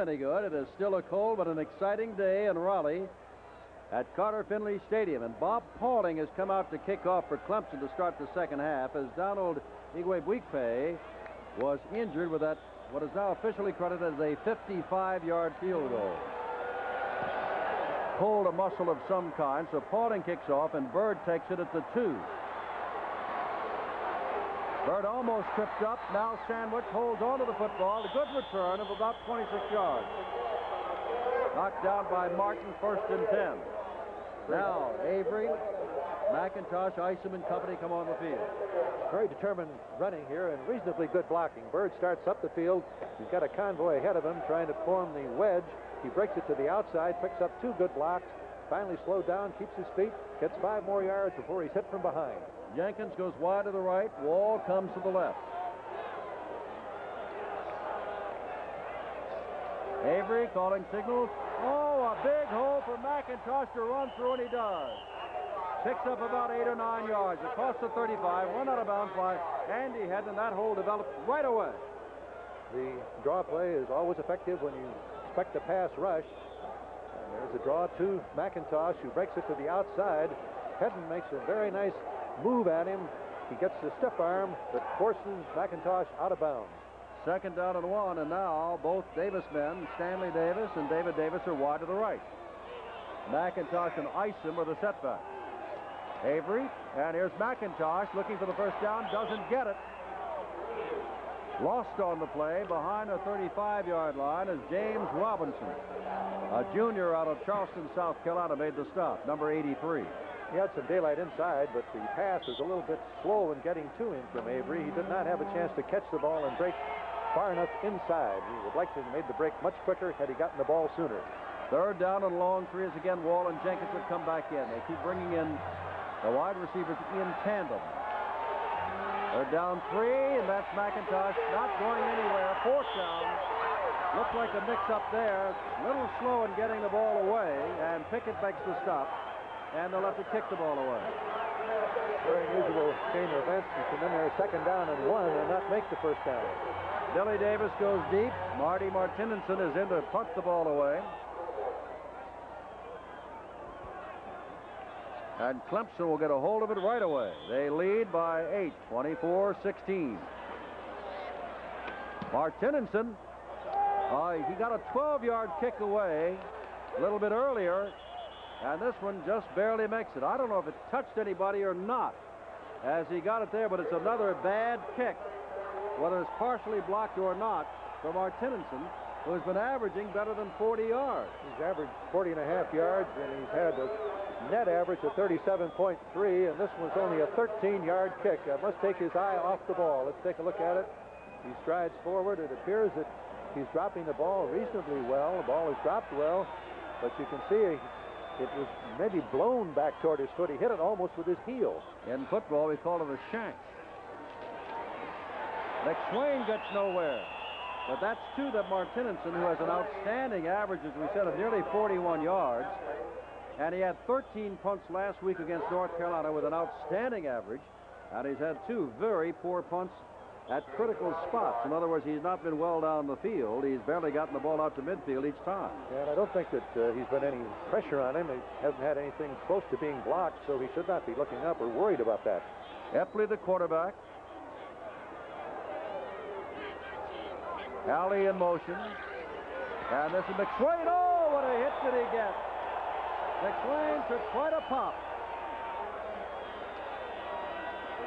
Any good. It is still a cold but an exciting day in Raleigh at Carter Finley Stadium. And Bob Paulding has come out to kick off for Clemson to start the second half as Donald Igwebuikpe was injured with that what is now officially credited as a 55-yard field goal. Pulled a muscle of some kind, so Paulding kicks off and Bird takes it at the 2. Bird almost tripped up. Now Sandwich holds on to the football. A good return of about 26 yards. Knocked down by Martin, 1st and 10. Now Avery, McIntosh, Isom, and company come on the field. Very determined running here and reasonably good blocking. Bird starts up the field. He's got a convoy ahead of him trying to form the wedge. He breaks it to the outside, picks up 2 good blocks, finally slowed down, keeps his feet, gets 5 more yards before he's hit from behind. Jenkins goes wide to the right. Wall comes to the left. Avery calling signals. Oh, a big hole for McIntosh to run through, and he does. Picks up about 8 or 9 yards. Across the 35, run out of bounds by Andy Head, and that hole developed right away. The draw play is always effective when you expect a pass rush. And there's a draw to McIntosh, who breaks it to the outside. Hedden makes a very nice move at him. He gets the stiff arm that forces McIntosh out of bounds. 2nd down and 1, and now both Davis men, Stanley Davis and David Davis, are wide to the right. McIntosh and Isom are the setback. Avery, and here's McIntosh looking for the first down, doesn't get it. Lost on the play behind the 35-yard line is James Robinson, a junior out of Charleston, South Carolina, made the stop, number 83. He had some daylight inside, but the pass was a little bit slow in getting to him from Avery. He did not have a chance to catch the ball and break far enough inside. He would like to have made the break much quicker had he gotten the ball sooner. 3rd down and long 3 is again Wall and Jenkins have come back in. They keep bringing in the wide receivers in tandem. 3rd down 3, and that's McIntosh not going anywhere. 4th down. Looks like a mix-up there. A little slow in getting the ball away, and Pickett makes the stop. And they'll have to kick the ball away. Very unusual chain of events. You come in there 2nd down and 1 and not make the 1st down. Billy Davis goes deep. Marty Martinenson is in to punt the ball away. And Clemson will get a hold of it right away. They lead by 8, 24-16. Martinenson, he got a 12-yard kick away a little bit earlier. And this one just barely makes it. I don't know if it touched anybody or not as he got it there, but it's another bad kick, whether it's partially blocked or not, for Martinenson, who has been averaging better than 40 yards. He's averaged 40 and a half yards, and he's had a net average of 37.3, and this one's only a 13-yard kick. Must take his eye off the ball. Let's take a look at it. He strides forward. It appears that he's dropping the ball reasonably well. The ball is dropped well, but you can see it was maybe blown back toward his foot. He hit it almost with his heel. In football, we call it a shank. McSwain gets nowhere. But that's to that Martinenson, who has an outstanding average, as we said, of nearly 41 yards. And he had 13 punts last week against North Carolina with an outstanding average. And he's had 2 very poor punts at critical spots. In other words, he's not been well down the field. He's barely gotten the ball out to midfield each time. And I don't think that he's been any pressure on him. He hasn't had anything close to being blocked, so he should not be looking up or worried about that. Epley, the quarterback. Alley in motion. And this is McSwain. Oh, what a hit did he get. McSwain took quite a pop.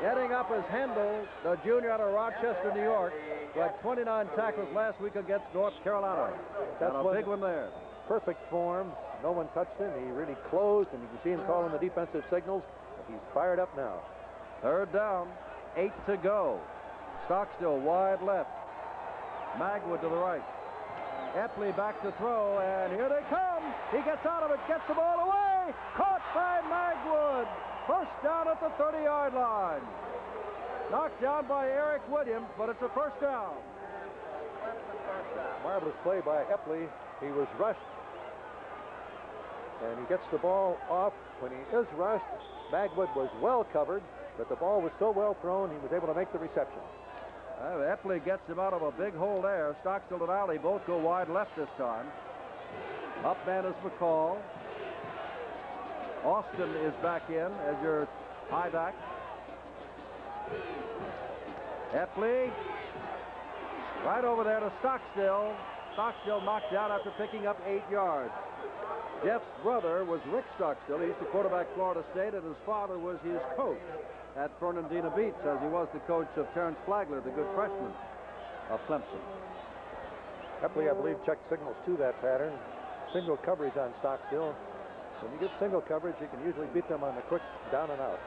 Getting up is Hendel, the junior out of Rochester, New York, who had 29 tackles last week against North Carolina. That's a big one there. Perfect form. No one touched him. He really closed, and you can see him calling the defensive signals. He's fired up now. 3rd down, 8 to go. Stockstill wide left. Magwood to the right. Epley back to throw, and here they come. He gets out of it, gets the ball away. Caught by Magwood. 1st down at the 30-yard line. Knocked down by Eric Williams, but it's a 1st down. Marvelous play by Epley. He was rushed, and he gets the ball off. When he is rushed, Magwood was well covered, but the ball was so well thrown, he was able to make the reception. Epley gets him out of a big hole there. Stockstill and Alley both go wide left this time. Up man is McCall. Austin is back in as your high back. Epley right over there to Stockstill. Stockstill knocked down after picking up 8 yards. Jeff's brother was Rick Stockstill. He used to quarterback Florida State, and his father was his coach at Fernandina Beach, as he was the coach of Terrence Flagler, the good freshman of Clemson. Epley, I believe, checked signals to that pattern. Single coverage on Stockstill. When you get single coverage, you can usually beat them on the quick down and out.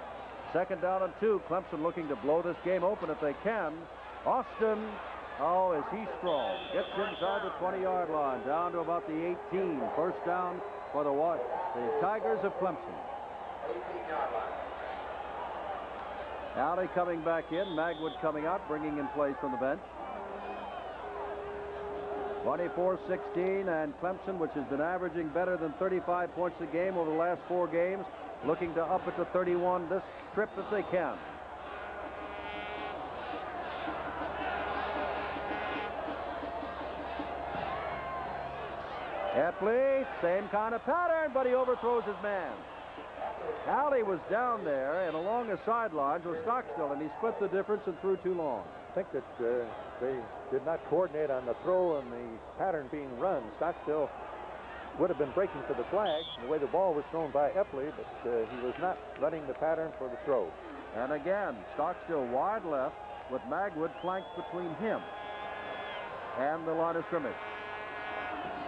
2nd down and 2. Clemson looking to blow this game open if they can. Austin, oh, is he strong? Gets inside the 20-yard line, down to about the 18. First down for the Tigers of Clemson. 18-yard line. Alley coming back in, Magwood coming out, bringing in plays from the bench. 24-16, and Clemson, which has been averaging better than 35 points a game over the last 4 games, looking to up it to 31 this trip if they can. Epley, same kind of pattern, but he overthrows his man. Alley was down there and along the sidelines was Stockstill, and he split the difference and threw too long. I think that they did not coordinate on the throw and the pattern being run. Stockstill would have been breaking for the flag the way the ball was thrown by Epley, but he was not running the pattern for the throw. And again, Stockstill wide left with Magwood flanked between him and the line of scrimmage.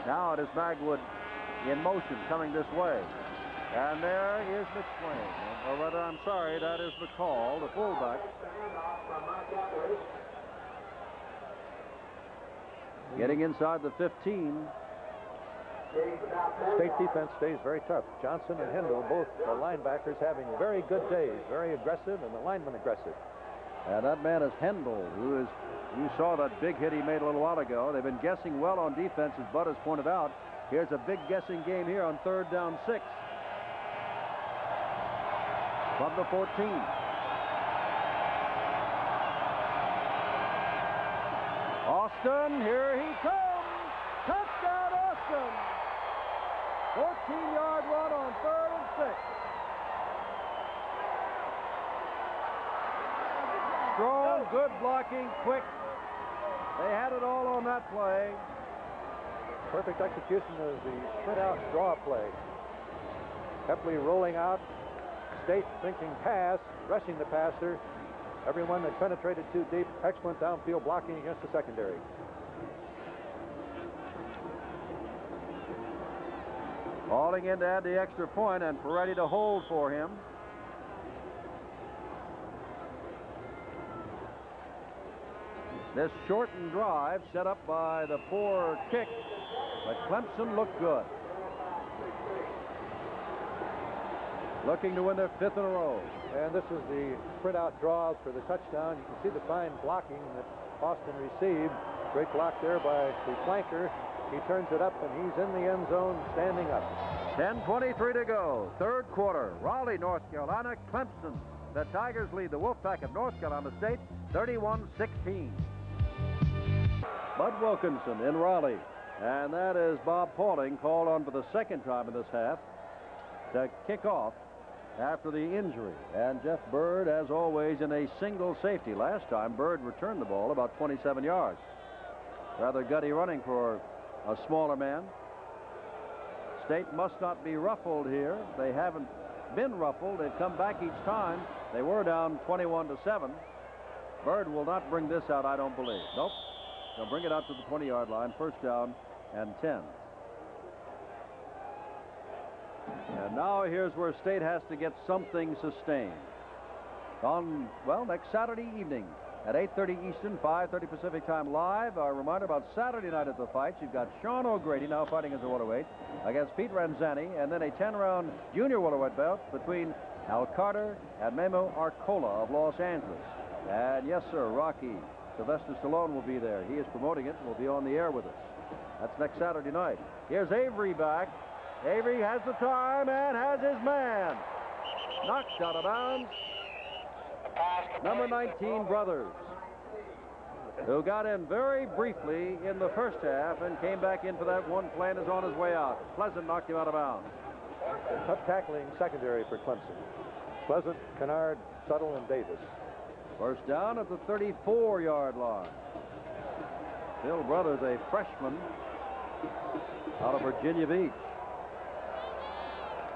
Now it is Magwood in motion coming this way. And there is McSwain. Or rather, I'm sorry, that is McCall, the fullback. Getting inside the 15. State defense stays very tough. Johnson and Hindle, both the linebackers, having very good days, very aggressive, and the linemen aggressive. And that man is Hendel, who is, you saw that big hit he made a little while ago. They've been guessing well on defense, as Bud has pointed out. Here's a big guessing game here on 3rd down 6. From the 14. Austin, here he comes. Touchdown, Austin. 14-yard run on 3rd and 6. Strong, good blocking, quick. They had it all on that play. Perfect execution of the sprint out draw play. Epley rolling out. State thinking pass, rushing the passer. Everyone that penetrated too deep. Excellent downfield blocking against the secondary. Hauling in to add the extra point, and ready to hold for him. This shortened drive set up by the poor kick, but Clemson looked good. Looking to win their 5th in a row. And this is the sprint out draw for the touchdown. You can see the fine blocking that Austin received. Great block there by the flanker. He turns it up, and he's in the end zone standing up. 10:23 to go. 3rd quarter. Raleigh, North Carolina, Clemson. The Tigers lead the Wolfpack of North Carolina State 31-16. Bud Wilkinson in Raleigh. And that is Bob Pauling, called on for the 2nd time in this half to kick off after the injury. And Jeff Bird, as always, in a single safety. Last time, Bird returned the ball about 27 yards. Rather gutty running for a smaller man. State must not be ruffled here. They haven't been ruffled. They've come back each time. They were down 21-7. Bird will not bring this out, I don't believe. Nope. They'll bring it out to the 20-yard line. 1st down and 10. And now here's where State has to get something sustained. On, well, next Saturday evening at 8:30 Eastern, 5:30 Pacific time live. A reminder about Saturday night at the fights. You've got Sean O'Grady now fighting as a welterweight against Pete Ranzani, and then a 10-round junior welterweight bout between Al Carter and Memo Arcola of Los Angeles. And yes, sir, Rocky Sylvester Stallone will be there. He is promoting it and will be on the air with us. That's next Saturday night. Here's Avery back. Avery has the time and has his man. Knocked out of bounds. Number 19, Brothers. who got in very briefly in the first half and came back in for that one play and is on his way out. Pleasant knocked him out of bounds. Tough tackling secondary for Clemson. Pleasant, Kennard, Tuttle, and Davis. First down at the 34-yard line. Bill Brothers, a freshman out of Virginia Beach,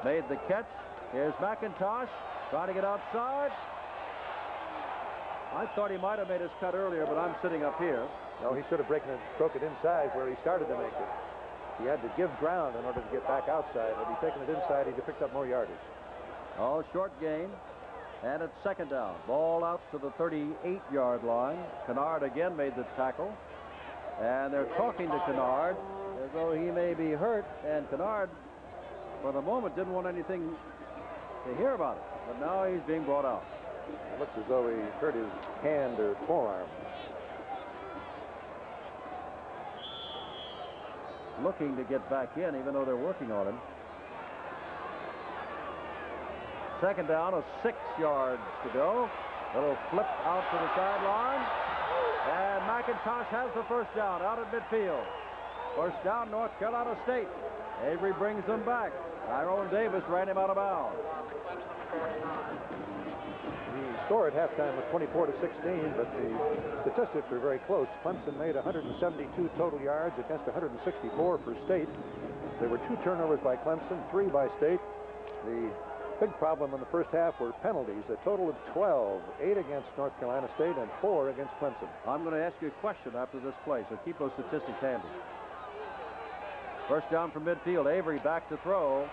made the catch. Here's McIntosh trying to get outside. I thought he might have made his cut earlier, but I'm sitting up here. No, he should have broke it inside where he started to make it. He had to give ground in order to get back outside. Had he taken it inside, he'd have picked up more yardage. All short gain, and it's second down. Ball out to the 38-yard line. Kennard again made the tackle, and they're talking to Kennard as though he may be hurt, and Kennard, for the moment, didn't want anything to hear about it, but now he's being brought out. It looks as though he hurt his hand or forearm. Looking to get back in, even though they're working on him. Second down, 6 yards to go. Little flip out to the sideline, and McIntosh has the first down out at midfield. First down, North Carolina State. Avery brings them back. Tyrone Davis ran him out of bounds. The score at halftime was 24-16, but the statistics were very close. Clemson made 172 total yards against 164 for State. There were 2 turnovers by Clemson, 3 by State. The big problem in the first half were penalties, a total of 12, 8 against North Carolina State and 4 against Clemson. I'm going to ask you a question after this play, so keep those statistics handy. First down from midfield. Avery back to throw.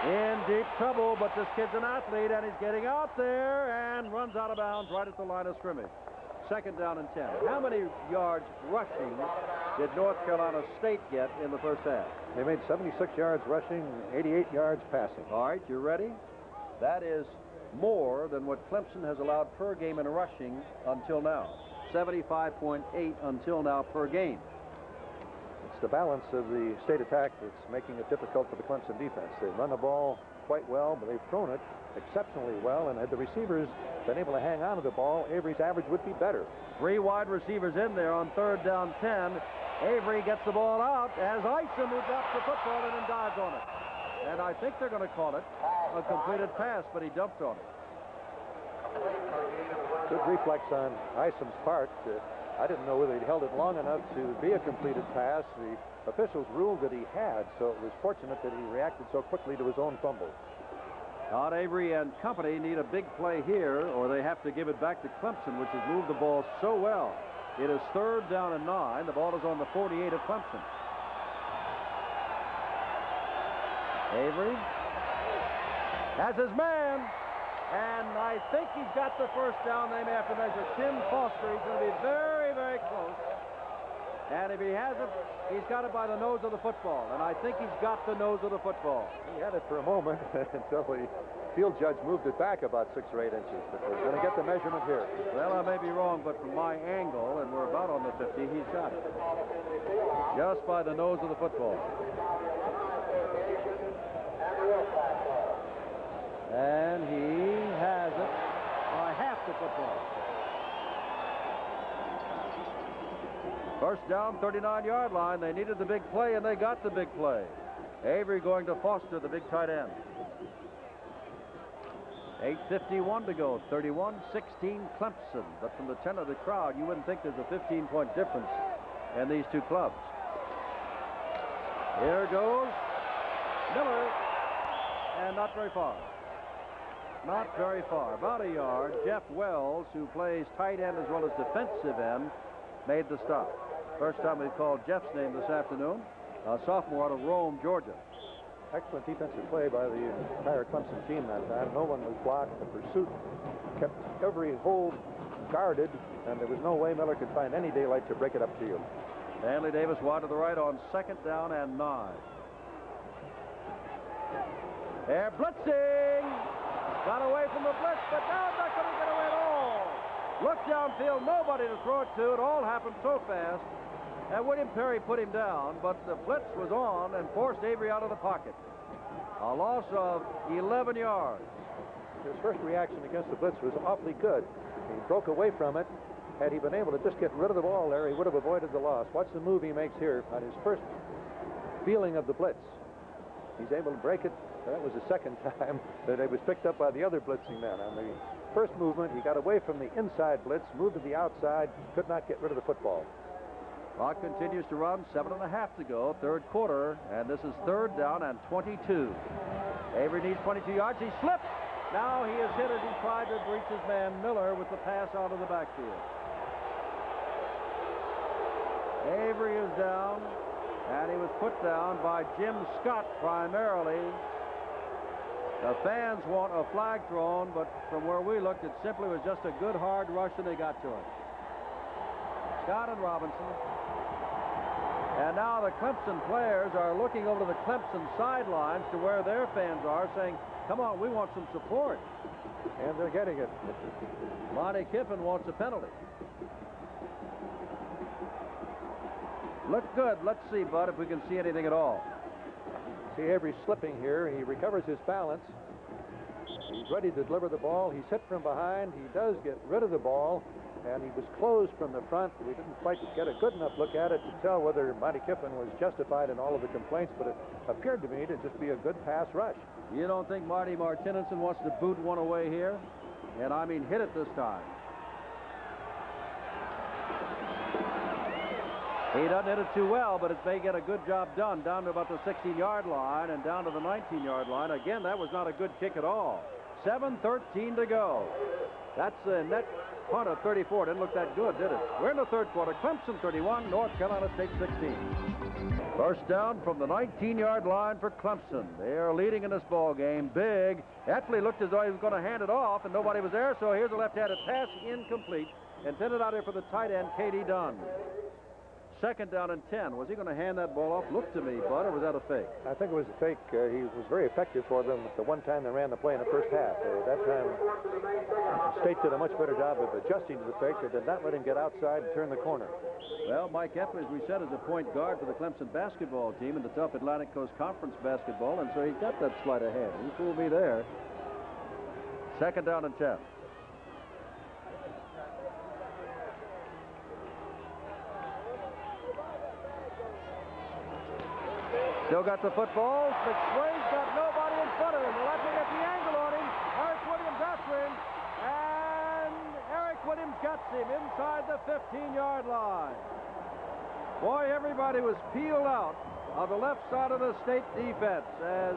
In deep trouble, but this kid's an athlete, and he's getting out there and runs out of bounds right at the line of scrimmage. Second down and 10. How many yards rushing did North Carolina State get in the first half? They made 76 yards rushing, 88 yards passing. All right, you ready? That is more than what Clemson has allowed per game in rushing until now. 75.8 until now per game. It's the balance of the State attack that's making it difficult for the Clemson defense. They run the ball quite well, but they've thrown it exceptionally well, and had the receivers been able to hang on to the ball, Avery's average would be better. 3 wide receivers in there on third down 10. Avery gets the ball out as Isom, who drops the football in and dives on it. And I think they're going to call it a completed pass, but he dumped on it. Good reflex on Isom's part. I didn't know whether he'd held it long enough to be a completed pass. The officials ruled that he had, so it was fortunate that he reacted so quickly to his own fumble. Todd Avery and company need a big play here, or they have to give it back to Clemson, which has moved the ball so well. It is third down and 9. The ball is on the 48 of Clemson. Avery has his man, and I think he's got the first down. They may have to measure Tim Foster. He's going to be very, very close. And if he hasn't, he's got it by the nose of the football. And I think he's got the nose of the football. He had it for a moment until the field judge moved it back about 6 or 8 inches. But we're going to get the measurement here. Well, I may be wrong, but from my angle, and we're about on the 50, he's got it. Just by the nose of the football. And he has it by half the football. First down, 39-yard line. They needed the big play, and they got the big play. Avery going to Foster, the big tight end. 8:51 to go. 31-16 Clemson. But from the 10 of the crowd, you wouldn't think there's a 15-point difference in these two clubs. Here goes Miller, and not very far. Not very far. About a yard. Jeff Wells, who plays tight end as well as defensive end, made the stop. First time we called Jeff's name this afternoon. A sophomore out of Rome, Georgia. Excellent defensive play by the entire Clemson team that time. No one was blocked. The pursuit kept every hold guarded, and there was no way Miller could find any daylight to break it upfield. Stanley Davis wide to the right on second down and 9. They're blitzing. Got away from the blitz, but now it's not going to get away at all. Look downfield, nobody to throw it to. It all happened so fast. And William Perry put him down, but the blitz was on and forced Avery out of the pocket. A loss of 11 yards. His first reaction against the blitz was awfully good. He broke away from it, Had he been able to just get rid of the ball there, he would have avoided the loss. Watch the move he makes here on his first feeling of the blitz. He's able to break it. That was the second time that it was picked up by the other blitzing men. On the first movement, he got away from the inside blitz, moved to the outside, could not get rid of the football. Clock continues to run, 7.5 to go, third quarter, and this is third down and 22. Avery needs 22 yards. He slipped. Now he is hit as he tried to reach his man Miller with the pass out of the backfield. Avery is down, and he was put down by Jim Scott primarily. The fans want a flag thrown, but from where we looked, it simply was just a good hard rush, and they got to him. Scott and Robinson. And now the Clemson players are looking over to the Clemson sidelines to where their fans are, saying, come on, we want some support. And they're getting it. Monty Kiffin wants a penalty. Look good. Let's see, Bud, if we can see anything at all. See Avery slipping here. He recovers his balance. He's ready to deliver the ball. He's hit from behind. He does get rid of the ball, and he was closed from the front. We didn't quite get a good enough look at it to tell whether Monty Kiffin was justified in all of the complaints, but it appeared to me to just be a good pass rush. You don't think Marty Martinenson wants to boot one away here? And I mean hit it this time. He doesn't hit it too well, but it may get a good job done down to about the 16-yard line and down to the 19-yard line. Again, that was not a good kick at all. 7:13 to go. That's a net punt of 34. Didn't look that good, did it? We're in the third quarter. Clemson 31, North Carolina State 16. First down from the 19-yard line for Clemson. They are leading in this ball game. Big. Epley looked as though he was going to hand it off, and nobody was there, so here's a left-handed pass, incomplete. Intended out there for the tight end, Katie Dunn. Second down and 10. Was he going to hand that ball off? Looked to me, Bud, or was that a fake? I think it was a fake. He was very effective for them the one time they ran the play in the first half. That time, State did a much better job of adjusting to the fake. They did not let him get outside and turn the corner. Well, Mike Epley, as we said, is a point guard for the Clemson basketball team in the tough Atlantic Coast Conference basketball, and so he got that sleight of hand. He fooled me there. Second down and 10. Still got the football. McSwain's got nobody in front of him. They'll have to get the angle on him. Eric Williams after him. And Eric Williams gets him inside the 15-yard line. Boy, everybody was peeled out of the left side of the State defense as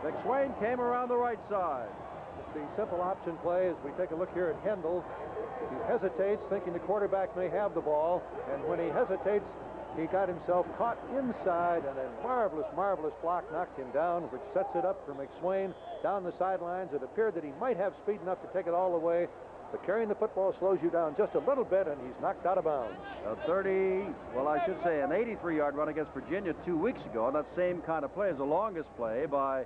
McSwain came around the right side. The simple option play as we take a look here at Hendel. He hesitates, thinking the quarterback may have the ball. And when he hesitates, he got himself caught inside, and a marvelous block knocked him down, which sets it up for McSwain down the sidelines. It appeared that he might have speed enough to take it all the way, but carrying the football slows you down just a little bit, and he's knocked out of bounds. A an 83-yard run against Virginia 2 weeks ago, and that same kind of play is the longest play by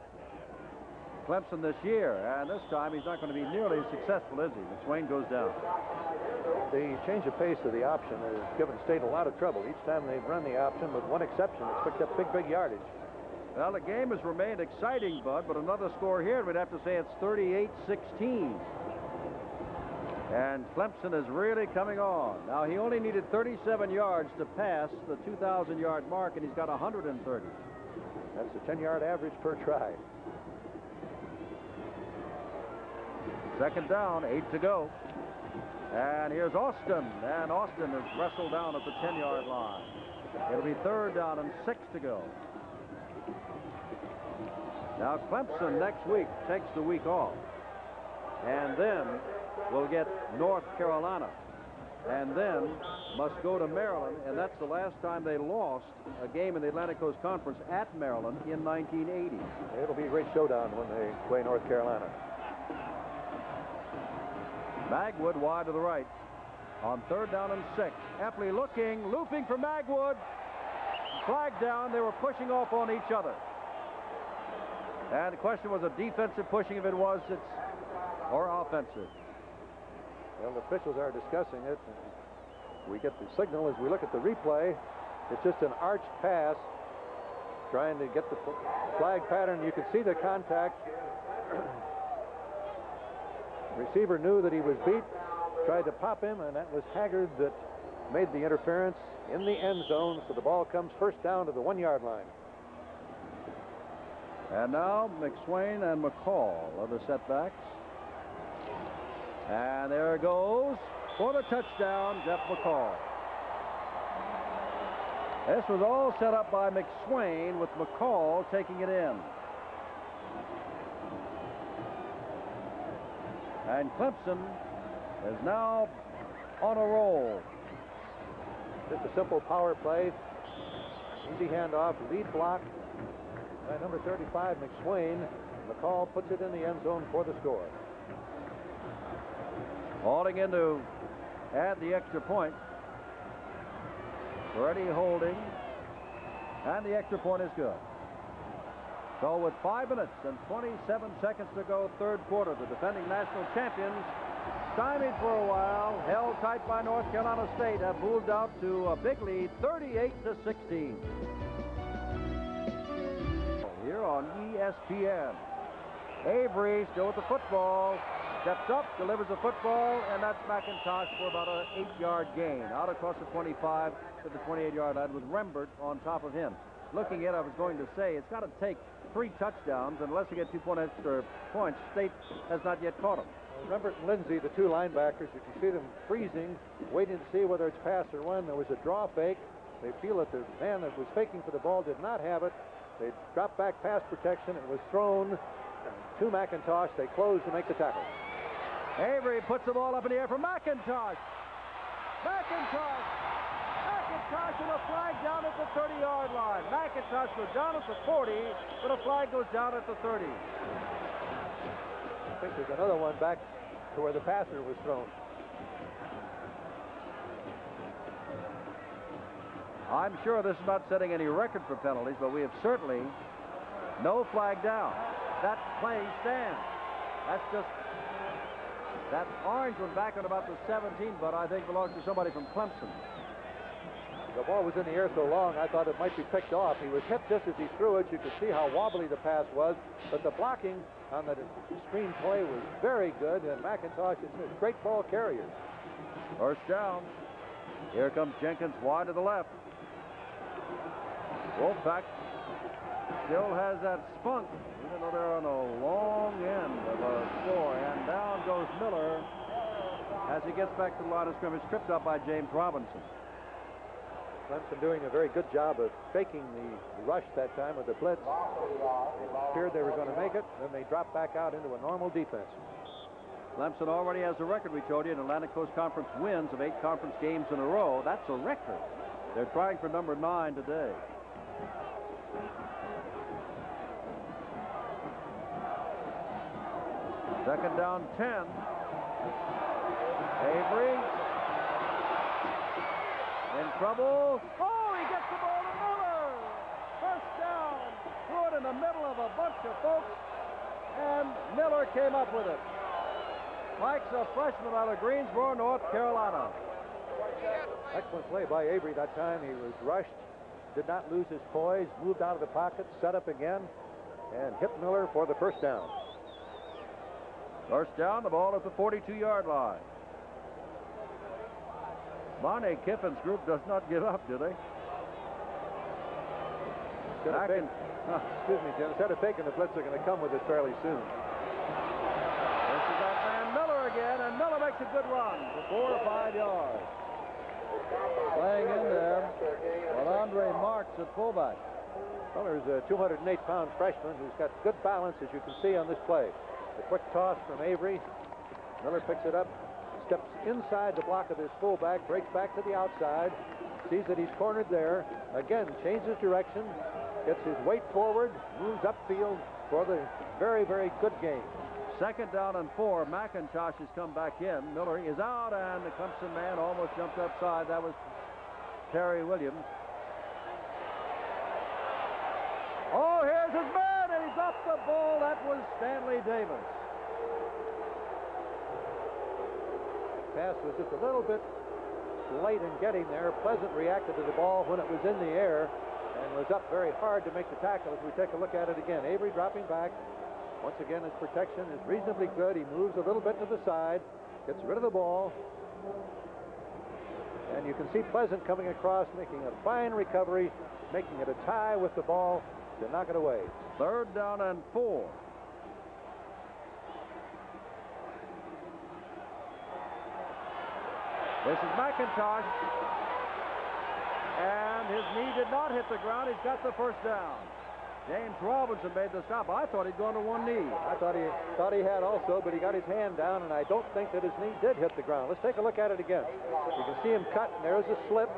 Clemson this year, and this time he's not going to be nearly as successful, is he? McSwain goes down. The change of pace of the option has given State a lot of trouble. Each time they've run the option, with one exception, it's picked up big yardage. Well, the game has remained exciting, Bud, but another score here, we'd have to say it's 38-16. And Clemson is really coming on. Now, he only needed 37 yards to pass the 2,000-yard mark, and he's got 130. That's a 10-yard average per try. Second down, 8 to go. And here's Austin, and Austin is wrestled down at the 10-yard line. It'll be third down and 6 to go. Now, Clemson next week takes the week off, and then we'll get North Carolina, and then must go to Maryland, and that's the last time they lost a game in the Atlantic Coast Conference at Maryland in 1980. It'll be a great showdown when they play North Carolina. Magwood wide to the right on third down and 6. Epley looking, looping for Magwood. Flag down. They were pushing off on each other. And the question was a defensive pushing if it was, or offensive. Well, the officials are discussing it. We get the signal as we look at the replay. It's just an arched pass trying to get the flag pattern. You can see the contact. Receiver knew that he was beat, tried to pop him, and that was Haggard that made the interference in the end zone, so the ball comes first down to the 1-yard line. And now McSwain and McCall are the setbacks. And there it goes for the touchdown, Jeff McCall. This was all set up by McSwain with McCall taking it in. And Clemson is now on a roll. Just a simple power play. Easy handoff, lead block by number 35, McSwain. McCall puts it in the end zone for the score. Hauling in to add the extra point. Freddie holding. And the extra point is good. So with 5 minutes and 27 seconds to go, third quarter, the defending national champions, stymied for a while, held tight by North Carolina State, have moved out to a big lead, 38-16. Here on ESPN. Avery still with the football. Steps up, delivers the football, and that's McIntosh for about an 8-yard gain. Out across the 25 to the 28-yard line with Rembert on top of him. Looking at it, I was going to say, it's got to take 3 touchdowns, and unless you get 2 extra points, State has not yet caught them. Rembert and Lindsay, the 2 linebackers, you can see them freezing, waiting to see whether it's pass or run. There was a draw fake. They feel that the man that was faking for the ball did not have it. They dropped back pass protection. It was thrown to McIntosh. They closed to make the tackle. Avery puts the ball up in the air for McIntosh. McIntosh with a flag down at the 30-yard line. McIntosh goes down at the 40, but a flag goes down at the 30. I think there's another one back to where the passer was thrown. I'm sure this is not setting any record for penalties, but we have certainly no flag down. That play stands. That orange one back at about the 17, but I think belongs to somebody from Clemson. The ball was in the air so long, I thought it might be picked off. He was hit just as he threw it. You could see how wobbly the pass was, but the blocking on the screen play was very good, and McIntosh is a great ball carrier. First down. Here comes Jenkins wide to the left. Wolfpack still has that spunk, even though they're on a long end of a score. And down goes Miller as he gets back to the line of scrimmage, tripped up by James Robinson. Clemson doing a very good job of faking the rush that time with the blitz. It appeared they were going to make it, then they dropped back out into a normal defense. Clemson already has a record, we told you, in Atlantic Coast Conference wins of 8 conference games in a row. That's a record. They're trying for number 9 today. Second down, 10. Avery in trouble. Oh, he gets the ball to Miller. First down. Threw it in the middle of a bunch of folks, and Miller came up with it. Mike's a freshman out of Greensboro, North Carolina. Excellent play by Avery that time. He was rushed, did not lose his poise, moved out of the pocket, set up again, and hit Miller for the first down. First down, the ball at the 42-yard line. Monte Kiffin's group does not give up, do they? Excuse me, Jim. Instead of taking the blitz, they're going to come with it fairly soon. This is that man Miller again, and Miller makes a good run for 4 or 5 yards. Playing in there with Andre Marks at fullback. Miller's a 208-pound freshman who's got good balance, as you can see on this play. The quick toss from Avery. Miller picks it up, steps inside the block of his fullback, breaks back to the outside, sees that he's cornered there, again changes direction, gets his weight forward, moves upfield for the very, very good game. Second down and 4. McIntosh has come back in. Miller is out, and the Clemson man almost jumped upside. That was Terry Williams. Oh, here's his man, and he's off the ball. That was Stanley Davis. Pass was just a little bit late in getting there. Pleasant reacted to the ball when it was in the air and was up very hard to make the tackle. As we take a look at it again, Avery dropping back. Once again, his protection is reasonably good. He moves a little bit to the side, Gets rid of the ball. And you can see Pleasant coming across, making a fine recovery, making it a tie with the ball to knock it away. 3rd down and 4. This is McIntosh. And his knee did not hit the ground. He's got the first down. James Robinson made the stop. I thought he'd gone to one knee. I thought he had also, but he got his hand down, and I don't think that his knee did hit the ground. Let's take a look at it again. You can see him cut, and there's a slip.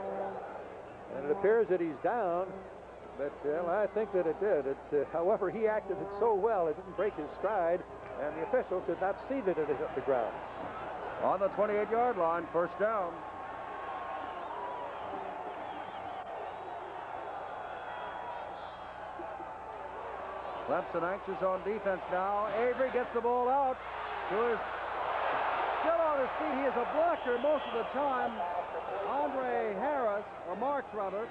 And it appears that he's down. But, well, I think that it did. However, he acted it so well, it didn't break his stride, and the officials did not see that it hit the ground. On the 28-yard line, first down. Clemson anxious on defense now. Avery gets the ball out. Still on his feet. He is a blocker most of the time. Andre Harris, or Marks rather.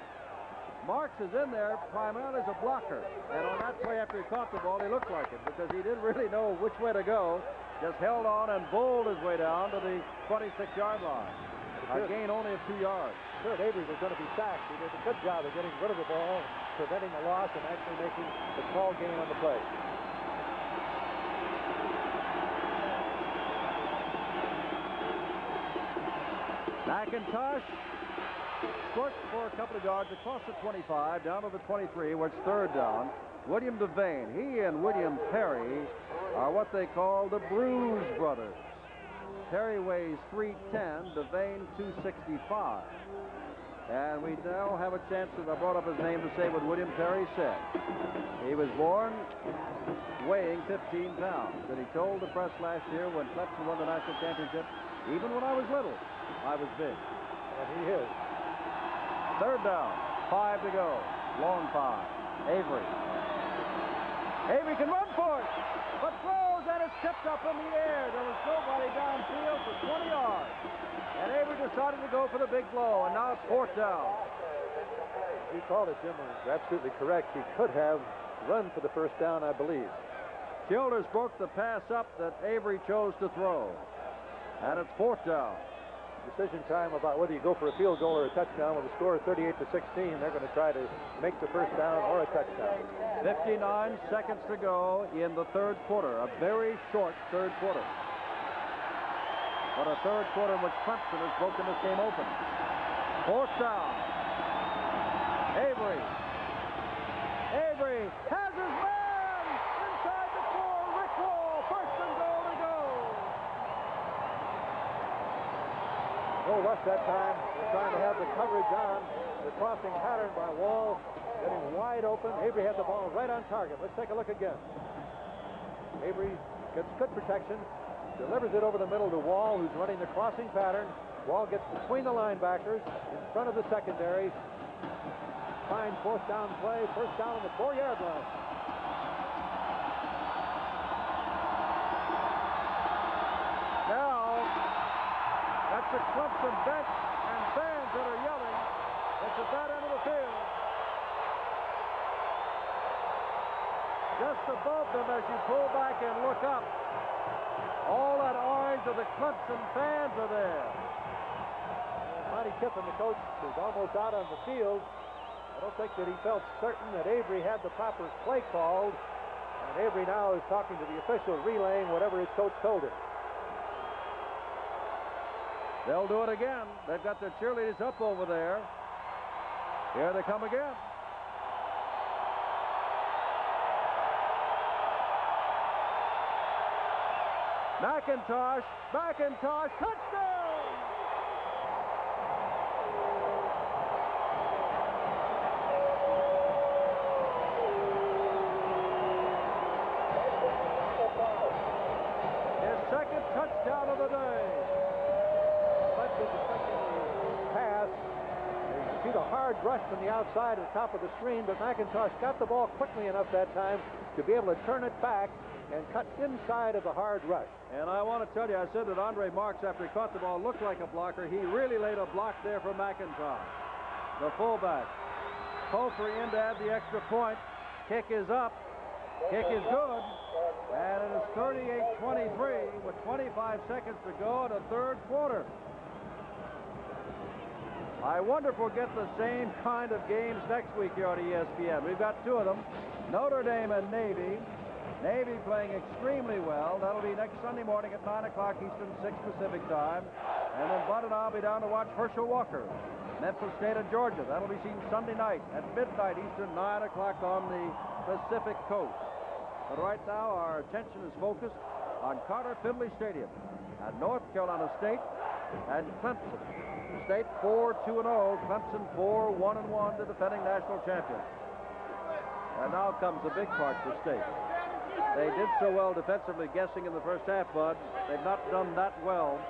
Marks is in there primarily as a blocker. And on that play after he caught the ball, he looked like it because he didn't really know which way to go. Just held on and bowled his way down to the 26-yard line. A gain only of 2 yards. Sure, Avery was going to be sacked. He did a good job of getting rid of the ball, preventing the loss, and actually making the small gain on the play. McIntosh squirts for a couple of yards across the 25, down to the 23, where it's 3rd down. William Devane, he and William Perry are what they call the Bruise Brothers. Perry weighs 310, Devane 265. And we now have a chance, as I brought up his name, to say what William Perry said. He was born weighing 15 pounds. And he told the press last year when Clemson won the national championship, even when I was little, I was big. And he is. 3rd down, 5 to go. Long 5. Avery. Avery can run for it, but throws, and it's tipped up in the air. There was nobody downfield for 20 yards. And Avery decided to go for the big blow, and now it's 4th down. You called it, Jim, was absolutely correct. He could have run for the first down, I believe. Childers broke the pass up that Avery chose to throw. And it's 4th down. Decision time about whether you go for a field goal or a touchdown. With a score of 38-16, they're going to try to make the first down or a touchdown. 59 seconds to go in the 3rd quarter. A very short 3rd quarter. But a 3rd quarter in which Clemson has broken this game open. 4th down. Avery. Avery has his man inside the 4. Rick Wall, 1st and goal to go. No rush that time. They're trying to have the coverage on. The crossing pattern by Wall getting wide open. Avery had the ball right on target. Let's take a look again. Avery gets good protection. Delivers it over the middle to Wall, who's running the crossing pattern. Wall gets between the linebackers, in front of the secondary. Fine 4th down play, first down on the 4-yard line. Now, that's the Clemson bench and fans that are yelling. It's at that end of the field. Just above them as you pull back and look up. All that orange of the Clemson fans are there. Monty Kiffin, the coach, is almost out on the field. I don't think that he felt certain that Avery had the proper play called. And Avery now is talking to the official, relaying whatever his coach told him. They'll do it again. They've got their cheerleaders up over there. Here they come again. McIntosh, touchdown! His 2nd touchdown of the day. Clemson deflecting the pass. You see the hard rush from the outside at the top of the screen, but McIntosh got the ball quickly enough that time to be able to turn it back and cut inside of the hard rush. And I want to tell you, I said that Andre Marks, after he caught the ball, looked like a blocker. He really laid a block there for McIntosh, the fullback. Pumphrey in to add the extra point. Kick is up. Kick is good. And it is 38-23 with 25 seconds to go in the third quarter. I wonder if we'll get the same kind of games next week here on ESPN. We've got two of them, Notre Dame and Navy. Navy playing extremely well. That'll be next Sunday morning at 9 o'clock Eastern, 6 Pacific time. And then Bud and I'll be down to watch Herschel Walker, Memphis State of Georgia. That'll be seen Sunday night at midnight Eastern, 9 o'clock on the Pacific Coast. But right now our attention is focused on Carter Finley Stadium at North Carolina State and Clemson. State 4-2-0, Clemson 4-1-1, the defending national champion. And now comes the big part for State. They did so well defensively guessing in the first half, Bud. They've not done that well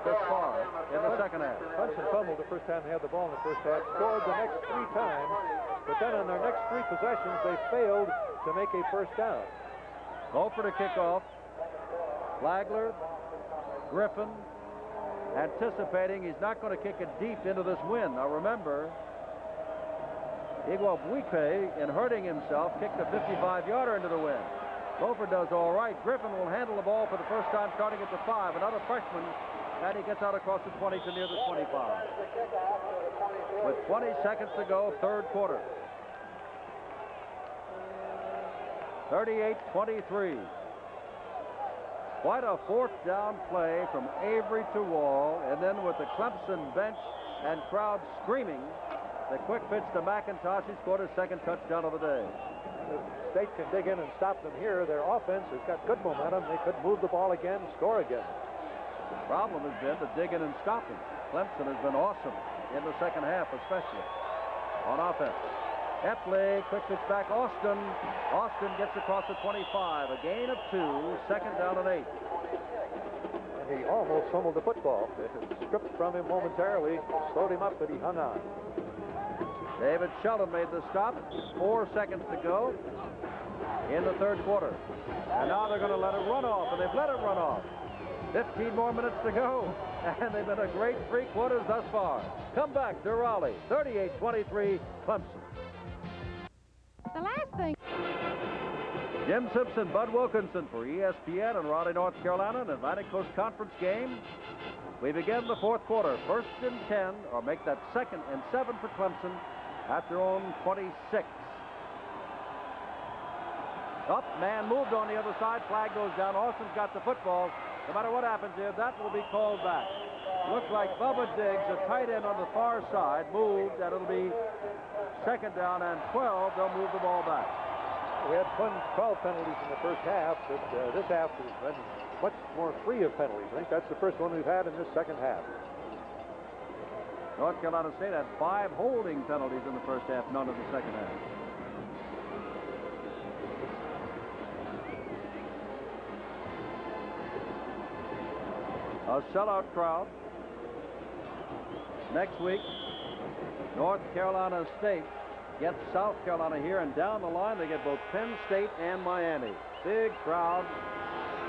this far in the second half. Clemson fumbled the first time they had the ball in the first half, scored the next 3 times, but then on their next 3 possessions, they failed to make a first down. Gopher to kick off. Flagler, Griffin, anticipating he's not going to kick it deep into this wind. Now remember, Igwebuike, in hurting himself, kicked a 55-yarder into the wind. Gopher does all right. Griffin will handle the ball for the first time starting at the 5. Another freshman, and he gets out across the 20 to near the 25. With 20 seconds to go, third quarter. 38-23. Quite a fourth down play from Avery to Wall, and then with the Clemson bench and crowd screaming, the quick pitch to McIntosh. He scored his second touchdown of the day. If State can dig in and stop them here, their offense has got good momentum. They could move the ball again, score again. The problem has been to dig in and stop them. Clemson has been awesome in the second half, especially on offense. Epley, quick pitch back, Austin. Austin gets across the 25. A gain of 2, second down and 8. And he almost fumbled the football. It stripped from him momentarily, slowed him up, but he hung on. David Sheldon made the stop. 4 seconds to go in the third quarter. And now they're going to let it run off, and they've let it run off. 15 more minutes to go, and they've been a great 3 quarters thus far. Come back to Raleigh, 38-23, Clemson. The last thing. Jim Simpson, Bud Wilkinson for ESPN in Raleigh, North Carolina, an Atlantic Coast Conference game. We begin the fourth quarter. 1st and 10, or make that 2nd and 7 for Clemson at their own 26. Up, man moved on the other side. Flag goes down. Austin's got the football. No matter what happens here, that will be called back. Looks like Bubba Diggs, a tight end on the far side, moved, and it'll be 2nd down and 12. They'll move the ball back. We had 12 penalties in the first half, but this half has been much more free of penalties. I think that's the first one we've had in this second half. North Carolina State had 5 holding penalties in the first half, none in the second half. A sellout crowd. Next week, North Carolina State gets South Carolina here, and down the line they get both Penn State and Miami. Big crowd.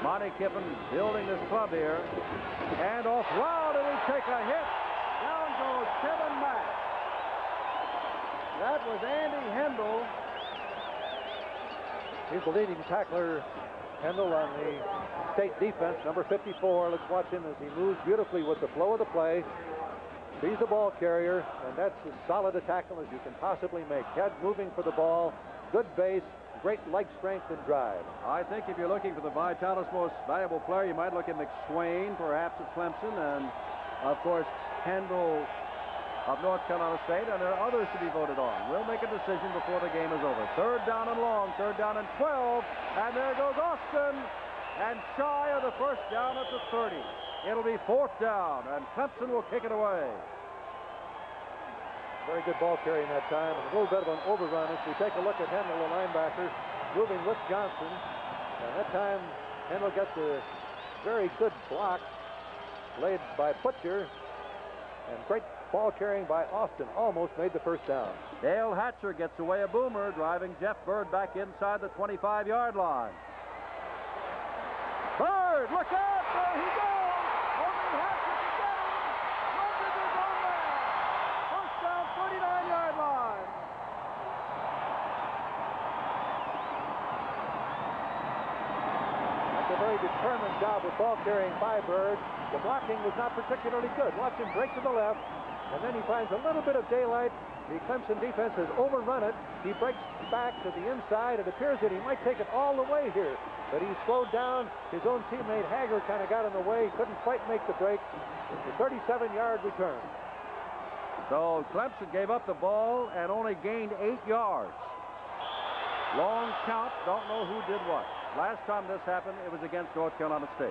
Monty Kiffin building this club here. And off. Wow, did he take a hit? Down goes Kevin Mack. That was Andy Hendel. He's the leading tackler, Hendel, on the State defense, number 54. Let's watch him as he moves beautifully with the flow of the play. He's the ball carrier, and that's as solid a tackle as you can possibly make. Head moving for the ball, good base, great leg strength and drive. I think if you're looking for the Vitalis most valuable player, you might look at McSwain, perhaps at Clemson, and of course Hendel of North Carolina State, and there are others to be voted on. We'll make a decision before the game is over. 3rd down and long, 3rd down and 12, and there goes Austin, and shy of the first down at the 30. It'll be 4th down, and Clemson will kick it away. Very good ball carrying that time, and a little bit of an overrun as we take a look at Hendel, the linebacker, moving with Johnson. And that time, Hendel gets a very good block laid by Butcher, and great ball carrying by Austin. Almost made the first down. Dale Hatcher gets away a boomer, driving Jeff Bird back inside the 25-yard line. Bird, look out! There he goes! Only Hatcher to get him! Runs into his own man! First down, 39-yard line. a very determined job with ball carrying by Bird. The blocking was not particularly good. Watch him break to the left, and then he finds a little bit of daylight. The Clemson defense has overrun it. He breaks back to the inside. It appears that he might take it all the way here, but he's slowed down. His own teammate Hager kind of got in the way. He couldn't quite make the break. It's a 37-yard return. So Clemson gave up the ball and only gained 8 yards. Long count, don't know who did what. Last time this happened, it was against North Carolina State.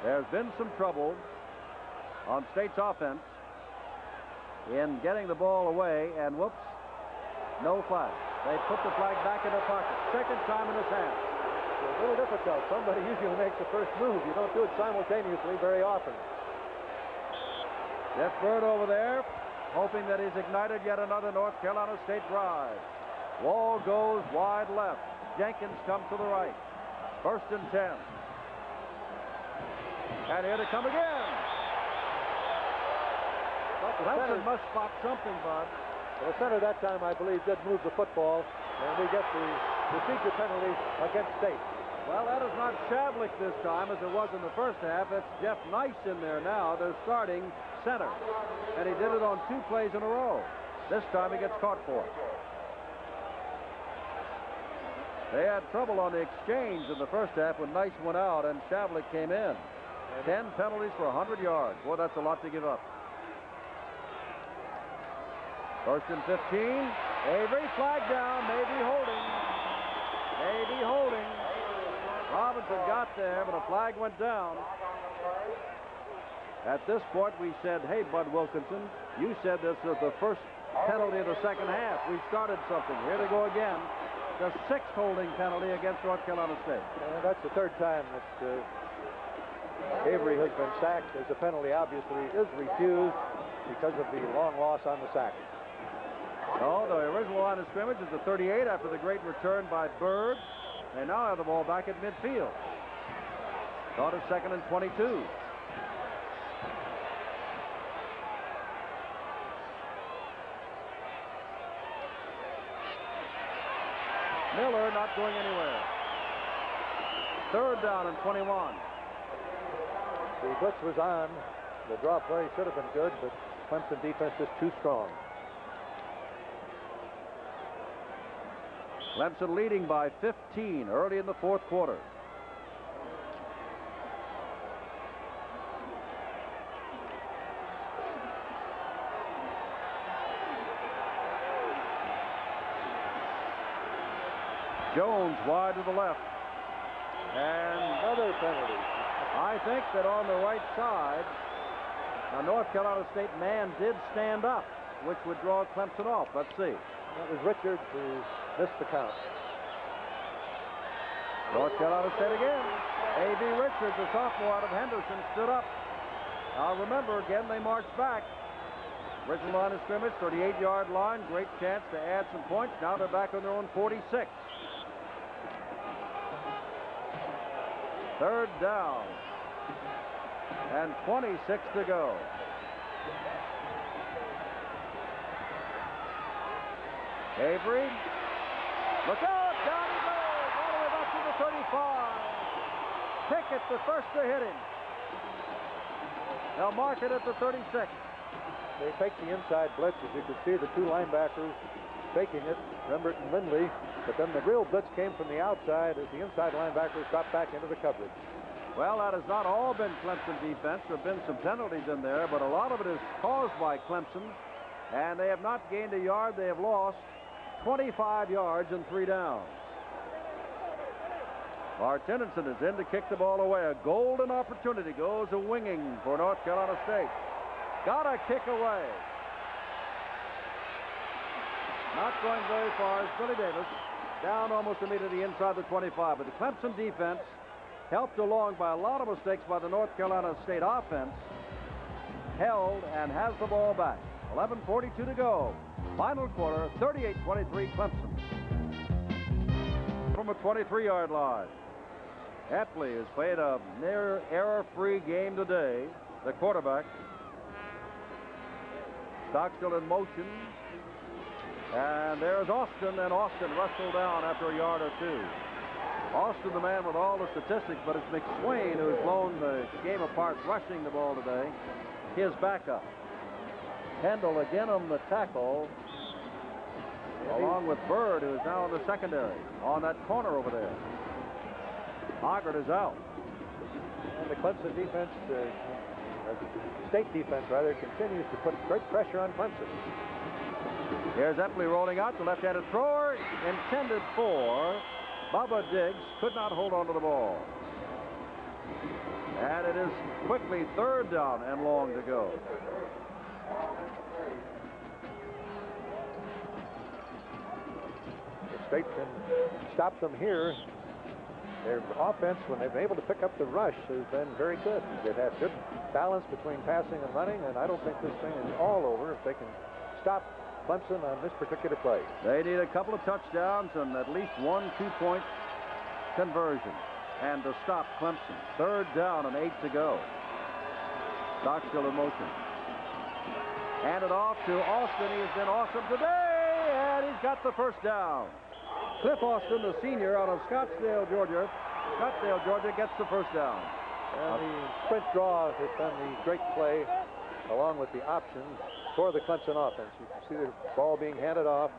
There's been some trouble on State's offense in getting the ball away, and whoops, no flag. They put the flag back in their pocket. Second time in this half. It's a little difficult. Somebody usually makes the first move. You don't do it simultaneously very often. Jeff Bird over there, hoping that he's ignited yet another North Carolina State drive. Wall goes wide left. Jenkins comes to the right. First and 10. And here to come again. Clemson must spot something, Bud. Well, the center that time, I believe, did move the football, and we get the procedure penalty against State. Well, that is not Shavlik this time as it was in the first half. It's Jeff Nice in there now. They're starting center. And he did it on 2 plays in a row. This time he gets caught for it. They had trouble on the exchange in the first half when Nice went out and Shavlik came in. 10 penalties for 100 yards. Boy, that's a lot to give up. First and 15. Avery, flag down, maybe holding. Maybe holding. Robinson got there, but a flag went down. At this point, we said, hey, Bud Wilkinson, you said this was the first penalty of the second half. We started something. Here they go again. The 6th holding penalty against North Carolina State. And that's the 3rd time that Avery has been sacked. As a penalty, obviously, is refused because of the long loss on the sack. No, the original line of scrimmage is the 38 after the great return by Bird. They now have the ball back at midfield. Thought of 2nd and 22. Miller not going anywhere. 3rd down and 21. The blitz was on. The draw play should have been good, but Clemson defense is too strong. Clemson leading by 15 early in the 4th quarter. Jones wide to the left. And another penalty. I think that on the right side, now North Carolina State man did stand up, which would draw Clemson off. Let's see. That was Richards who missed the count. North Carolina State again. A.B. Richards, a sophomore out of Henderson, stood up. Now remember, again, they marched back. Original line of scrimmage, 38-yard line. Great chance to add some points. Now they're back on their own 46. 3rd down. And 26 to go. Avery. Look out! Down he goes! All the way back to the 35. Pickett, the first to hit him. They'll mark it at the 36. They faked the inside blitz. As you could see, the 2 linebackers faking it, Rembert and Lindley. But then the real blitz came from the outside as the inside linebackers dropped back into the coverage. Well, that has not all been Clemson defense. There have been some penalties in there, but a lot of it is caused by Clemson. And they have not gained a yard. They have lost 25 yards and 3 downs. Martinenson is in to kick the ball away. A golden opportunity goes a winging for North Carolina State. Got a kick away. Not going very far is Billy Davis. Down almost immediately inside the 25. But the Clemson defense, helped along by a lot of mistakes by the North Carolina State offense, held and has the ball back. 11:42 to go. Final quarter, 38-23 Clemson. From a 23-yard line. Atley has played a near error-free game today. The quarterback. Stockstill in motion. And there's Austin, and Austin wrestled down after a yard or 2. Austin, the man with all the statistics, but it's McSwain who's blown the game apart rushing the ball today. His backup. Kendall again on the tackle, along with Bird, who is now in the secondary on that corner over there. Hoggart is out. And the Clemson defense, state defense rather, continues to put great pressure on Clemson. Here's Epley rolling out, the left-handed thrower, intended for Bubba Diggs, could not hold on to the ball. And it is quickly third down and long to go. The state can stop them here. Their offense, when they've been able to pick up the rush, has been very good. They've had good balance between passing and running, and I don't think this thing is all over if they can stop Clemson on this particular play. They need a couple of touchdowns and at least one 2-point conversion. And to stop Clemson. Third down and 8 to go. Stockstill in motion. Handed off to Austin. He has been awesome today, and he's got the first down. Cliff Austin, the senior out of Scottsdale, Georgia, gets the first down. And the sprint draw has been the great play, along with the options for the Clemson offense. You can see the ball being handed off.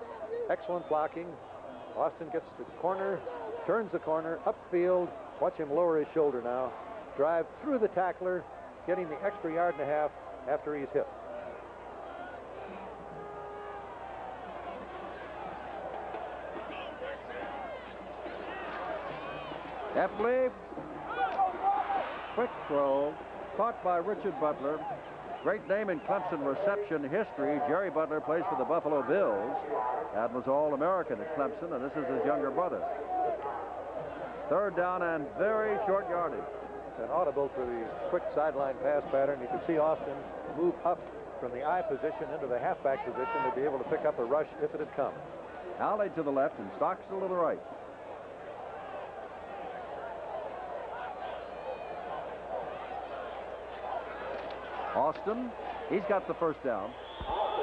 Excellent blocking. Austin gets the corner, turns the corner, upfield. Watch him lower his shoulder now. Drive through the tackler, getting the extra yard and a half after he's hit. Epley, quick throw, caught by Richard Butler. Great name in Clemson reception history. Jerry Butler plays for the Buffalo Bills and was All-American at Clemson, and this is his younger brother. Third down and very short yardage. An audible for the quick sideline pass pattern. You can see Austin move up from the I position into the halfback position to be able to pick up a rush if it had come. Alley to the left and Stockstill to the right. Austin, he's got the first down.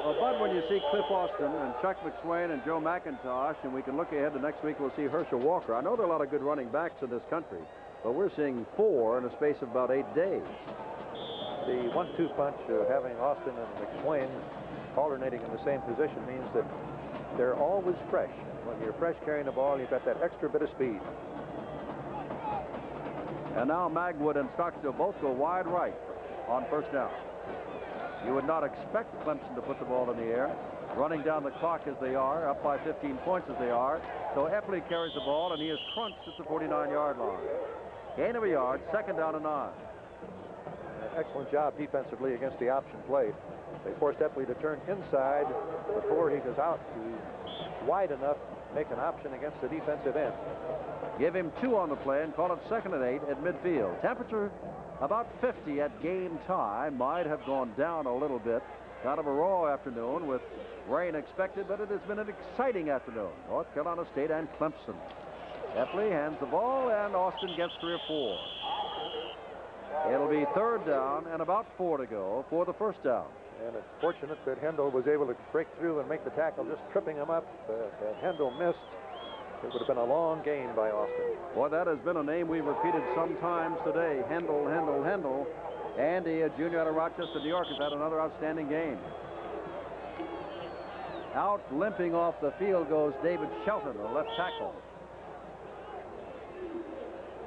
Well, Bud, when you see Cliff Austin and Chuck McSwain and Joe McIntosh, and we can look ahead to next week, we'll see Herschel Walker. I know there are a lot of good running backs in this country, but we're seeing 4 in a space of about 8 days. The 1-2 punch of having Austin and McSwain alternating in the same position means that they're always fresh. When you're fresh carrying the ball, you've got that extra bit of speed. And now Magwood and Stockstill both go wide right on first down. You would not expect Clemson to put the ball in the air, running down the clock as they are, up by 15 points as they are. So Epley carries the ball, and he is crunched at the 49-yard line. Gain of a yard, second down and 9. An excellent job defensively against the option play. They forced Epley to turn inside before he goes out to wide enough to make an option against the defensive end. Give him 2 on the play and call it second and 8 at midfield. Temperature about 50 at game time. Might have gone down a little bit. Kind of a raw afternoon with rain expected, but it has been an exciting afternoon. North Carolina State and Clemson. Epley hands the ball, and Austin gets 3 or 4. It'll be third down and about 4 to go for the first down. And it's fortunate that Hendel was able to break through and make the tackle, just tripping him up. Hendel missed. It would have been a long gain by Austin. Boy, that has been a name we've repeated sometimes today. Hendel, Hendel, Hendel. Andy, a junior out of Rochester, New York, has had another outstanding game. Out limping off the field goes David Shelton, the left tackle.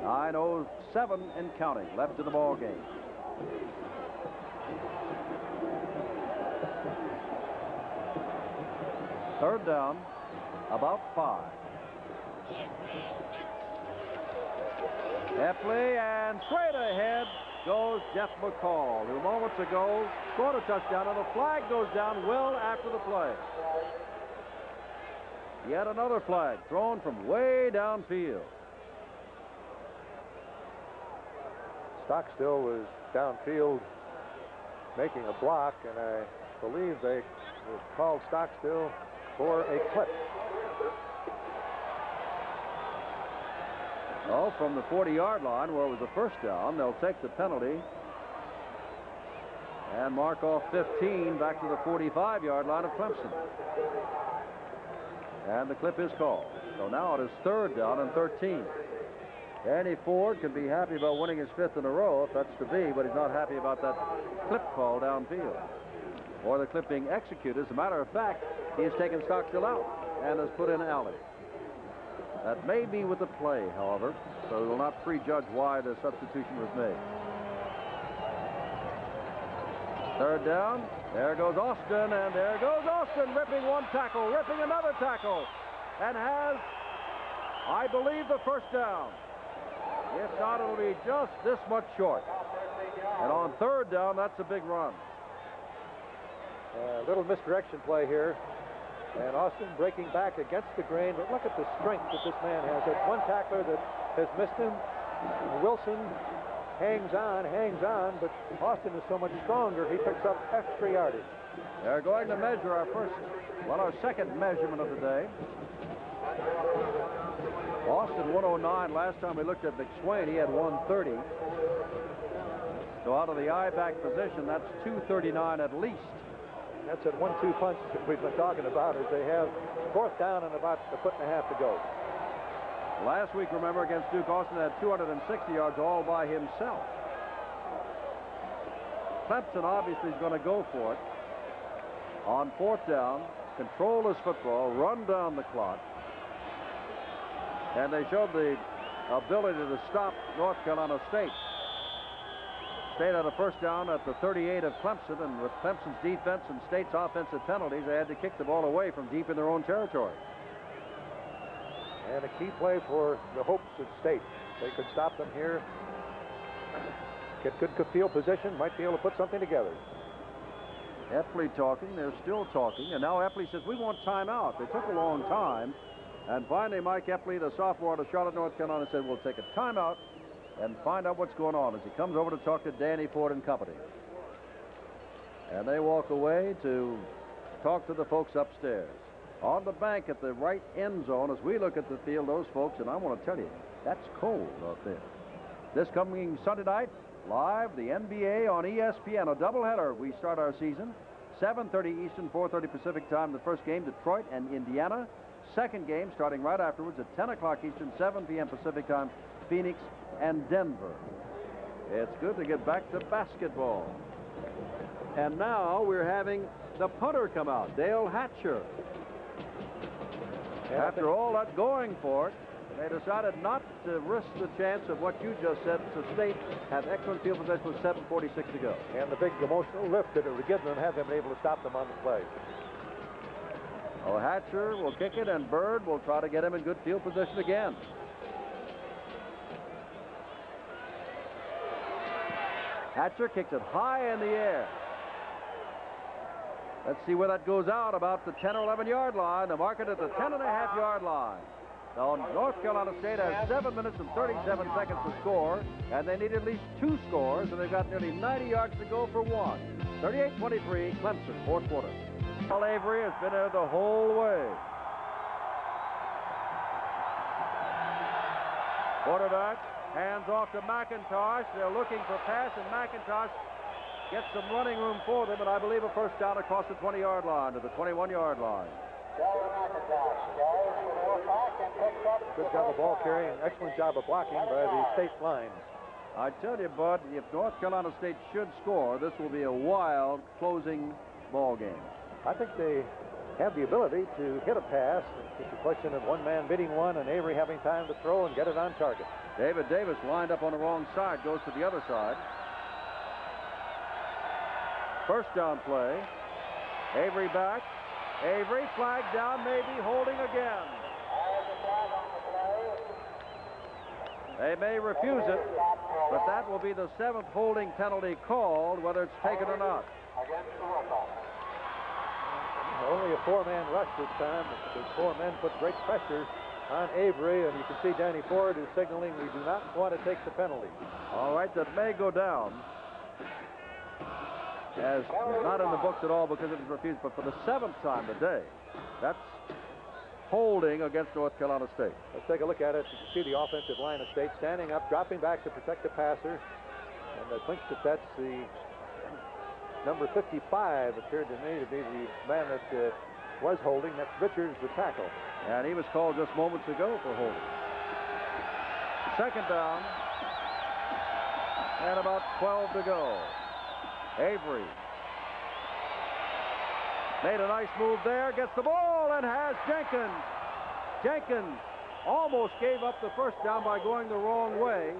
9:07 and counting left in the ball game. Third down, about 5. Epley, and straight ahead goes Jeff McCall, who moments ago scored a touchdown, and the flag goes down well after the play. Yet another flag thrown from way downfield. Stockstill was downfield making a block, and I believe they called Stockstill for a clip. Oh, from the 40-yard line where it was a first down, they'll take the penalty and mark off 15 back to the 45-yard line of Clemson. And the clip is called. So now it is third down and 13. Danny Ford can be happy about winning his 5th in a row, if that's to be, but he's not happy about that clip call downfield, or the clip being executed. As a matter of fact, he has taken Stockstill out and has put in Alley. That may be with the play, however, so we will not prejudge why the substitution was made. 3rd down. There goes Austin, and there goes Austin, ripping one tackle, ripping another tackle, and has, I believe, the 1st down. If not, it'll be just this much short. And on 3rd down, that's a big run. A little misdirection play here. And Austin breaking back against the grain, but look at the strength that this man has. That one tackler that has missed him. Wilson hangs on, but Austin is so much stronger, he picks up extra yardage. They're going to measure our 2nd measurement of the day. Austin 109. Last time we looked at McSwain, he had 130. So out of the I-back position, that's 239 at least. That's that 1-2 punch that we've been talking about, as they have 4th down and about 1.5 to go. Last week, remember, against Duke, Austin had 260 yards all by himself. Clemson obviously is going to go for it on 4th down, control this football, run down the clock. And they showed the ability to stop North Carolina State. State had a 1st down at the 38 of Clemson, and with Clemson's defense and State's offensive penalties, they had to kick the ball away from deep in their own territory. And a key play for the hopes of State. They could stop them here, get good field position, might be able to put something together. Epley talking, they're still talking, and now Epley says, we want timeout. They took a long time, and finally Mike Epley, the sophomore out of Charlotte, North Carolina, said, we'll take a timeout and find out what's going on, as he comes over to talk to Danny Ford and company. And they walk away to talk to the folks upstairs. On the bank at the right end zone, as we look at the field, those folks, and I want to tell you, that's cold out there. This coming Sunday night, live, the NBA on ESPN, a doubleheader. We start our season, 7:30 Eastern, 4:30 Pacific time. The first game, Detroit and Indiana. Second game, starting right afterwards at 10 o'clock Eastern, 7 p.m. Pacific time, Phoenix and Denver. It's good to get back to basketball. And now we're having the punter come out, Dale Hatcher. After all that going for it, they decided not to risk the chance of what you just said. So State had excellent field possession with 7:46 to go. And the big emotional lift that it would give them, have them able to stop them on the play. Oh, Hatcher will kick it, and Bird will try to get him in good field position again. Hatcher kicks it high in the air. Let's see where that goes out, about the 10 or 11 yard line. They mark it at the 10.5 yard line. Now, North Carolina State has 7 minutes and 37 seconds to score, and they need at least 2 scores, and they've got nearly 90 yards to go for 1. 38-23, Clemson, 4th quarter. Al Avery has been there the whole way. Quarterback hands off to McIntosh. They're looking for pass, and McIntosh gets some running room for them, and I believe a 1st down across the 20-yard line to the 21-yard line. Good job of ball carrying, excellent job of blocking by the State line. I tell you, Bud, if North Carolina State should score, this will be a wild closing ball game. I think they have the ability to hit a pass. It's a question of one man beating one and Avery having time to throw and get it on target. David Davis lined up on the wrong side, goes to the other side. 1st down play. Avery back. Avery flagged down, maybe holding again. They may refuse it, but that will be the 7th holding penalty called, whether it's taken or not. Only a 4-man rush this time. The 4 men put great pressure on Avery, and you can see Danny Ford is signaling we do not want to take the penalty. All right, that may go down as not in the books at all because it was refused, but for the 7th time today, that's holding against North Carolina State. Let's take a look at it. You can see the offensive line of State standing up, dropping back to protect the passer, and I think that's the number 55 appeared to me to be the man that was holding. That's Richards, the tackle. And he was called just moments ago for holding. Second down. And about 12 to go. Avery made a nice move there, gets the ball, and has Jenkins. Jenkins almost gave up the first down by going the wrong way.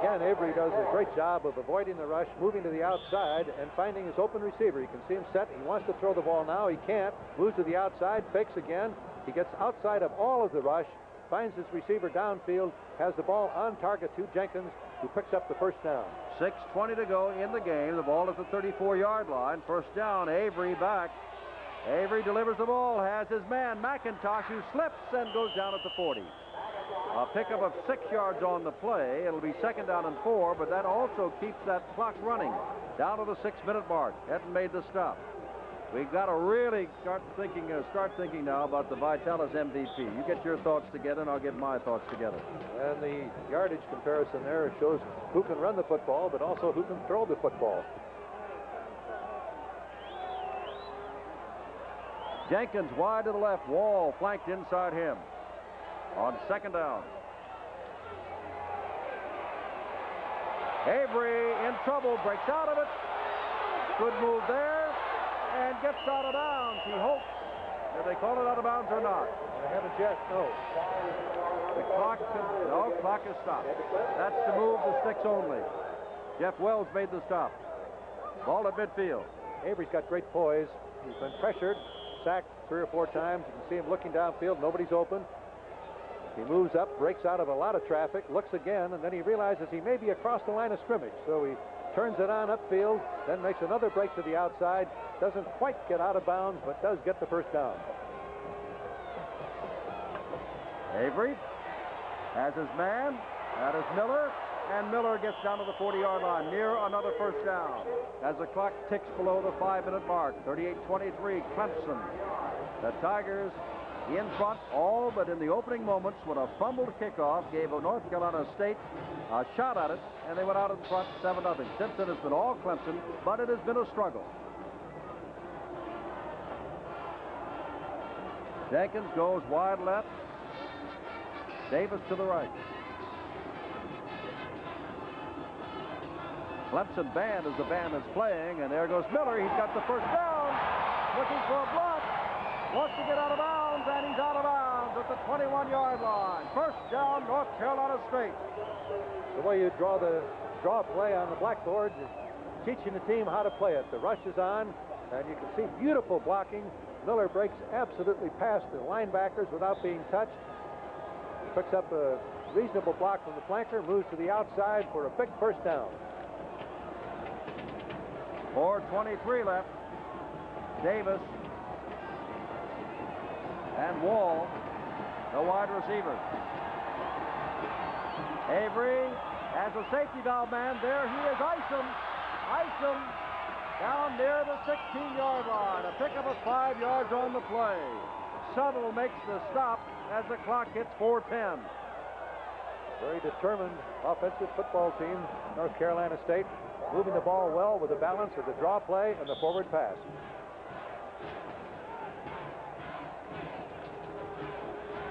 Again, Avery does a great job of avoiding the rush, moving to the outside, and finding his open receiver. You can see him set. He wants to throw the ball now. He can't. Moves to the outside, fakes again. He gets outside of all of the rush, finds his receiver downfield, has the ball on target to Jenkins, who picks up the first down. 6:20 to go in the game. The ball is at the 34-yard line. First down, Avery back. Avery delivers the ball, has his man, McIntosh, who slips and goes down at the 40. A pickup of 6 yards on the play. It'll be second down and 4, but that also keeps that clock running down to the 6-minute mark. Hadn't made the stop. We've got to really start thinking now about the Vitalis MVP. You get your thoughts together, and I'll get my thoughts together. And the yardage comparison there shows who can run the football, but also who can throw the football. Jenkins wide to the left. Wall flanked inside him. On second down. Avery in trouble, breaks out of it. Good move there, and gets out of bounds. He hopes. Did they call it out of bounds or not? They haven't yet, no. The clock is stopped. That's the move, the sticks only. Jeff Wells made the stop. Ball at midfield. Avery's got great poise. He's been pressured, sacked 3 or 4 times. You can see him looking downfield. Nobody's open. He moves up, breaks out of a lot of traffic, looks again, and then he realizes he may be across the line of scrimmage. So he turns it on upfield, then makes another break to the outside. Doesn't quite get out of bounds, but does get the first down. Avery has his man. That is Miller. And Miller gets down to the 40-yard line, near another first down. As the clock ticks below the 5-minute mark, 38-23, Clemson. The Tigers in front, all but in the opening moments when a fumbled kickoff gave North Carolina State a shot at it, and they went out in front 7-0. Since then, it's been all Clemson, but it has been a struggle. Jenkins goes wide left. Davis to the right. Clemson band is the band that's playing, and there goes Miller. He's got the first down, looking for a block. Wants to get out of bounds, and he's out of bounds at the 21-yard line. First down, North Carolina State. The way you draw play on the blackboard is teaching the team how to play it. The rush is on, and you can see beautiful blocking. Miller breaks absolutely past the linebackers without being touched. Picks up a reasonable block from the flanker, moves to the outside for a big first down. 4:23 left. Davis and Wall, the wide receivers. Avery has a safety valve man. There he is, Isom. Isom down near the 16-yard line. A pickup of 5 yards on the play. Subtle makes the stop as the clock hits 4:10. Very determined offensive football team, North Carolina State, moving the ball well with the balance of the draw play and the forward pass.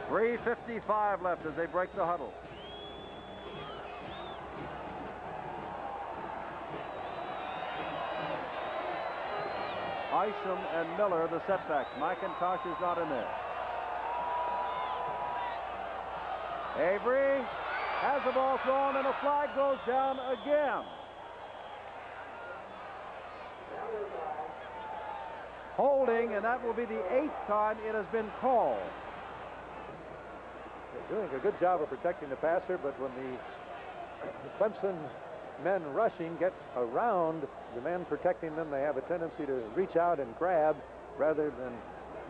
.355 left as they break the huddle. Isom and Miller, the setbacks. McIntosh is not in there. Avery has the ball thrown, and a flag goes down again. Holding, and that will be the 8th time it has been called. They're doing a good job of protecting the passer, but when the Clemson men rushing get around the men protecting them, they have a tendency to reach out and grab rather than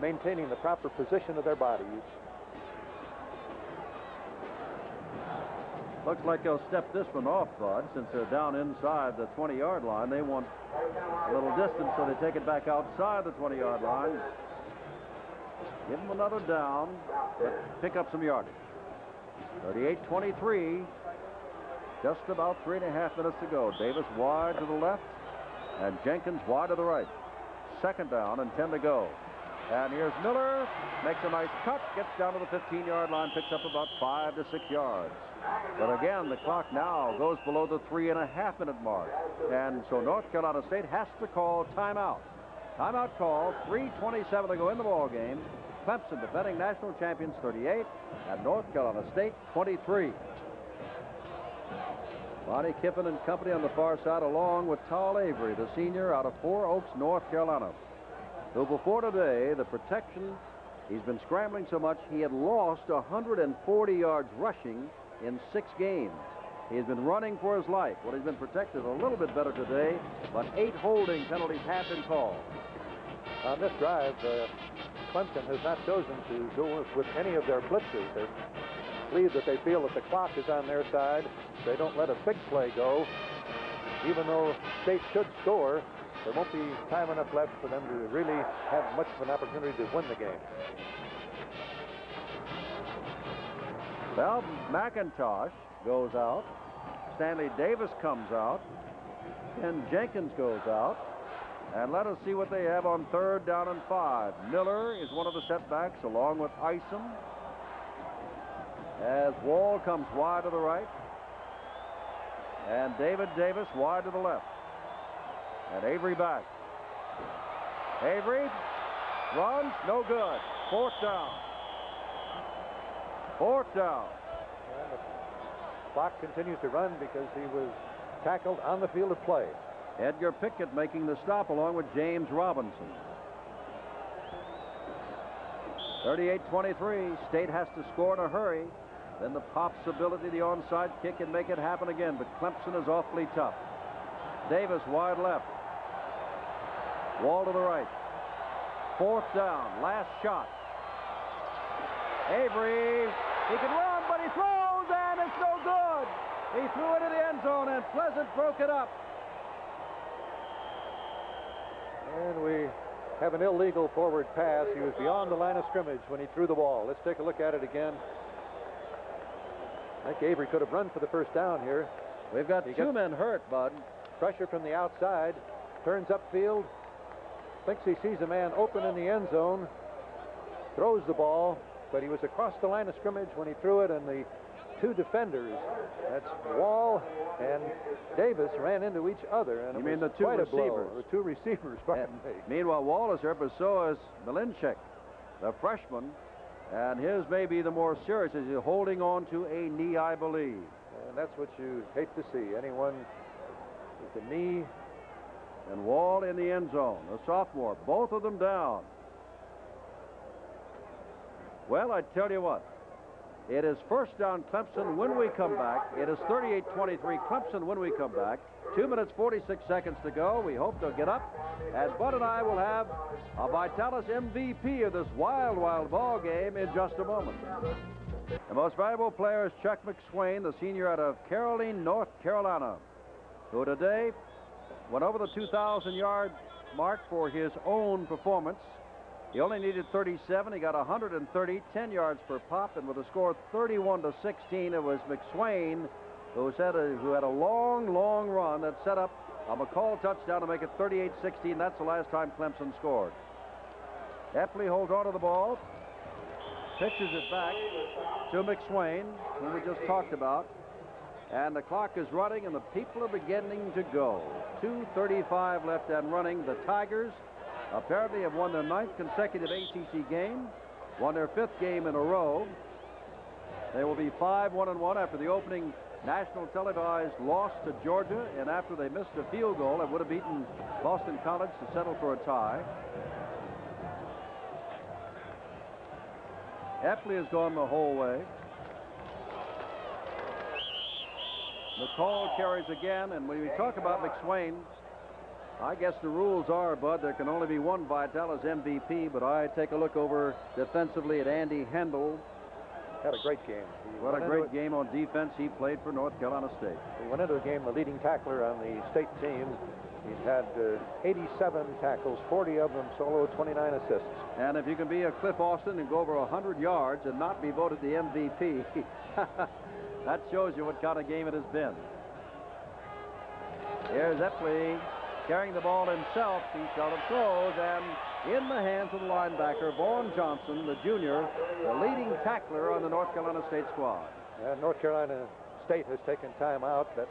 maintaining the proper position of their bodies. Looks like they'll step this one off, Bud, since they're down inside the 20-yard line. They want a little distance, so they take it back outside the 20-yard line. Give them another down, but pick up some yardage. 38-23. Just about 3.5 minutes to go. Davis wide to the left, and Jenkins wide to the right. Second down and 10 to go. And here's Miller, makes a nice cut, gets down to the 15-yard line, picks up about 5 to 6 yards. But again, the clock now goes below the 3.5-minute mark. And so North Carolina State has to call timeout. Timeout call, 3:27 to go in the ball game. Clemson defending national champions 38 and North Carolina State 23. Bonnie Kiffin and company on the far side, along with Tal Avery, the senior out of Four Oaks, North Carolina, who before today, the protection, he's been scrambling so much, he had lost 140 yards rushing in 6 games. He's been running for his life. Well, he's been protected a little bit better today, but 8 holding penalties have been called. On this drive, Clemson has not chosen to go with any of their blitzes. They believe that they feel that the clock is on their side. They don't let a big play go. Even though State should score, there won't be time enough left for them to really have much of an opportunity to win the game. Well, McIntosh goes out. Stanley Davis comes out. Ken Jenkins goes out. And let us see what they have on 3rd down and 5. Miller is one of the setbacks, along with Isom. As Wall comes wide to the right. And David Davis wide to the left. And Avery back. Avery runs, no good. 4th down. 4th down. And the clock continues to run because he was tackled on the field of play. Edgar Pickett making the stop along with James Robinson. 38-23. State has to score in a hurry. Then the possibility, the onside kick, and make it happen again. But Clemson is awfully tough. Davis wide left. Wall to the right. 4th down. Last shot. Avery. He can run, but he throws, and it's no good. He threw it in the end zone, and Pleasant broke it up. And we have an illegal forward pass. He was beyond the line of scrimmage when he threw the ball. Let's take a look at it again. I think Avery could have run for the 1st down here. We've got 2 men hurt, Bud. Pressure from the outside. Turns upfield. Thinks he sees a man open in the end zone. Throws the ball, but he was across the line of scrimmage when he threw it, and the 2 defenders, that's Wall and Davis, ran into each other. And you mean the 2 receivers? The 2 receivers, pardon me. Meanwhile, Wall is hurt, but so is Milinchek, the freshman. And his may be the more serious, as he's holding on to a knee, I believe. And that's what you hate to see. Anyone with a knee. And Wall in the end zone, a sophomore. Both of them down. Well, I tell you what. It is 1st down Clemson when we come back. It is 38-23 Clemson when we come back. 2 minutes, 46 seconds to go. We hope they'll get up. And Bud and I will have a Vitalis MVP of this wild, wild ball game in just a moment. The most valuable player is Chuck McSwain, the senior out of Caroline, North Carolina, who today went over the 2,000-yard mark for his own performance. He only needed 37. He got 130, 10 yards per pop, and with a score of 31-16, it was McSwain who had a long, long run that set up a McCall touchdown to make it 38-16. That's the last time Clemson scored. Epley holds on to the ball, pitches it back to McSwain, who we just talked about, and the clock is running, and the people are beginning to go. 2:35 left and running. The Tigers apparently have won their 9th consecutive ACC game, won their 5th game in a row. They will be 5-1-1 after the opening national televised loss to Georgia, and after they missed a field goal that would have beaten Boston College to settle for a tie. Epley has gone the whole way. McCall carries again, and when we talk about McSwain, I guess the rules are, Bud, there can only be one Vitalis MVP, but I take a look over defensively at Andy Hendel. Had a great game. What a great game on defense he played for North Carolina State. He went into the game the leading tackler on the state team. He's had 87 tackles, 40 of them solo, 29 assists. And if you can be a Cliff Austin and go over 100 yards and not be voted the MVP, that shows you what kind of game it has been. Here's Epley. carrying the ball himself. He seldom throws, and in the hands of the linebacker, Vaughn Johnson, the junior, the leading tackler on the North Carolina State squad. And North Carolina State has taken timeout. That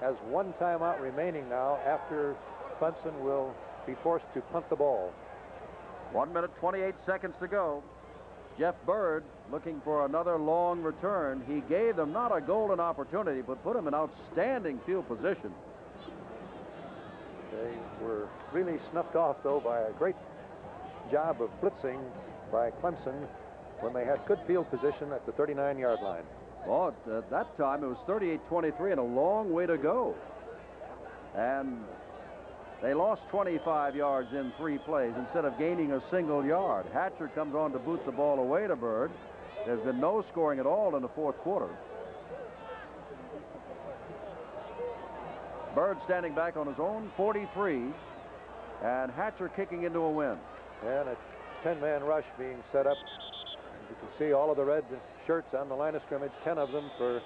has one timeout remaining now after Clemson will be forced to punt the ball. 1 minute, 28 seconds to go. Jeff Bird looking for another long return. He gave them not a golden opportunity, but put them in outstanding field position. They were really snuffed off, though, by a great job of blitzing by Clemson when they had good field position at the 39-yard line. Well, at that time, it was 38-23 and a long way to go. And they lost 25 yards in 3 plays instead of gaining a single yard. Hatcher comes on to boot the ball away to Bird. There's been no scoring at all in the fourth quarter. Bird standing back on his own 43, and Hatcher kicking into a win. And a 10-man rush being set up. You can see all of the red shirts on the line of scrimmage, 10 of them for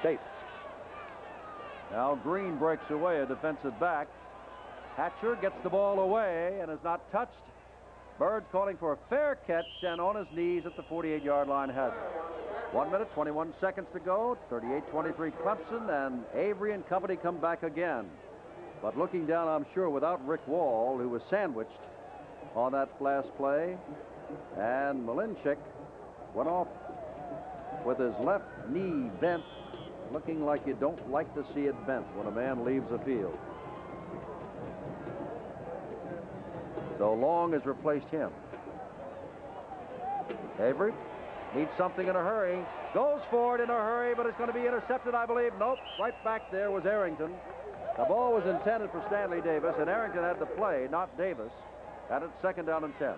State. Now Green breaks away, a defensive back. Hatcher gets the ball away and is not touched. Bird calling for a fair catch, and on his knees at the 48-yard line has it. 1 minute, 21 seconds to go. 38-23 Clemson, and Avery and company come back again. But looking down, I'm sure, without Rick Wall, who was sandwiched on that last play. And Malinchik went off with his left knee bent, looking like you don't like to see it bent when a man leaves the field. So Long has replaced him. Avery needs something in a hurry. Goes for it in a hurry, but it's going to be intercepted, I believe. Nope. Right back there was Arrington. The ball was intended for Stanley Davis, and Arrington had the play, not Davis. And it's 2nd down and 10.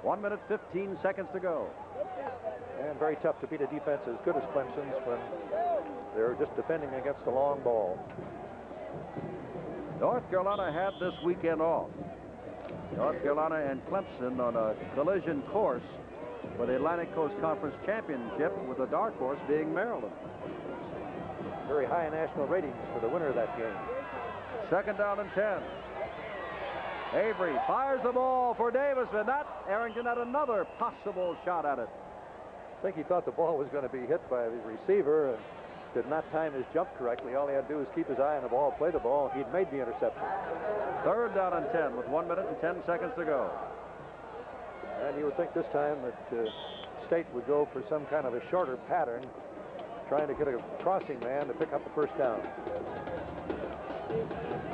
1 minute, 15 seconds to go. And very tough to beat a defense as good as Clemson's when they're just defending against the long ball. North Carolina had this weekend off. North Carolina and Clemson on a collision course for the Atlantic Coast Conference Championship, with the dark horse being Maryland. Very high national ratings for the winner of that game. 2nd down and 10. Avery fires the ball for Davis, and that Arrington had another possible shot at it. I think he thought the ball was going to be hit by the receiver and did not time his jump correctly. All he had to do was keep his eye on the ball, play the ball. He'd made the interception. 3rd down and 10 with 1 minute and 10 seconds to go. And you would think this time that State would go for some kind of a shorter pattern, trying to get a crossing man to pick up the 1st down.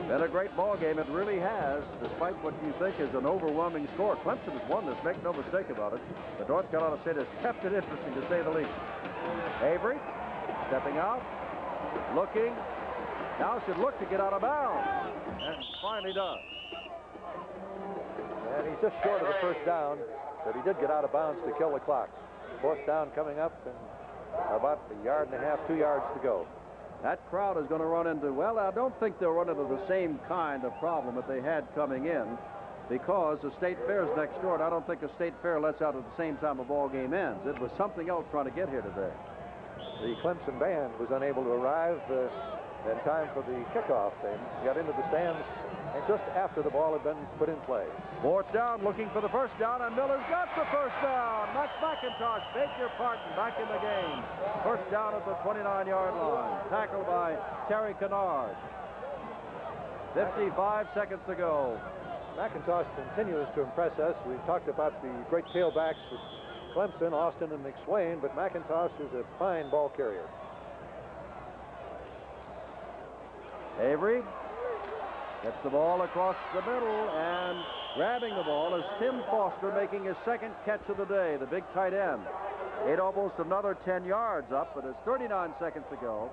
Been a great ball game. It really has, despite what you think is an overwhelming score. Clemson has won this, make no mistake about it. But North Carolina State has kept it interesting, to say the least. Avery stepping out, looking. Now should look to get out of bounds, and finally does. And he's just short of the 1st down, but he did get out of bounds to kill the clock. 4th down coming up, and about a yard and a half, 2 yards to go. That crowd is going to run into, well, I don't think they'll run into the same kind of problem that they had coming in, because the State Fair is next door, and I don't think a State Fair lets out at the same time a ball game ends. It was something else trying to get here today. The Clemson band was unable to arrive in time for the kickoff. They got into the stands and just after the ball had been put in play. 4th down, looking for the 1st down, and Miller's got the 1st down. Max McIntosh, beg your pardon, back in the game. 1st down at the 29-yard line, tackled by Terry Kennard. 55 seconds to go. McIntosh continues to impress us. We've talked about the great tailbacks for Clemson, Austin, and McSwain, but McIntosh is a fine ball carrier. Avery gets the ball across the middle, and grabbing the ball is Tim Foster, making his 2nd catch of the day, the big tight end. Ate almost another 10 yards up, but there's 39 seconds to go.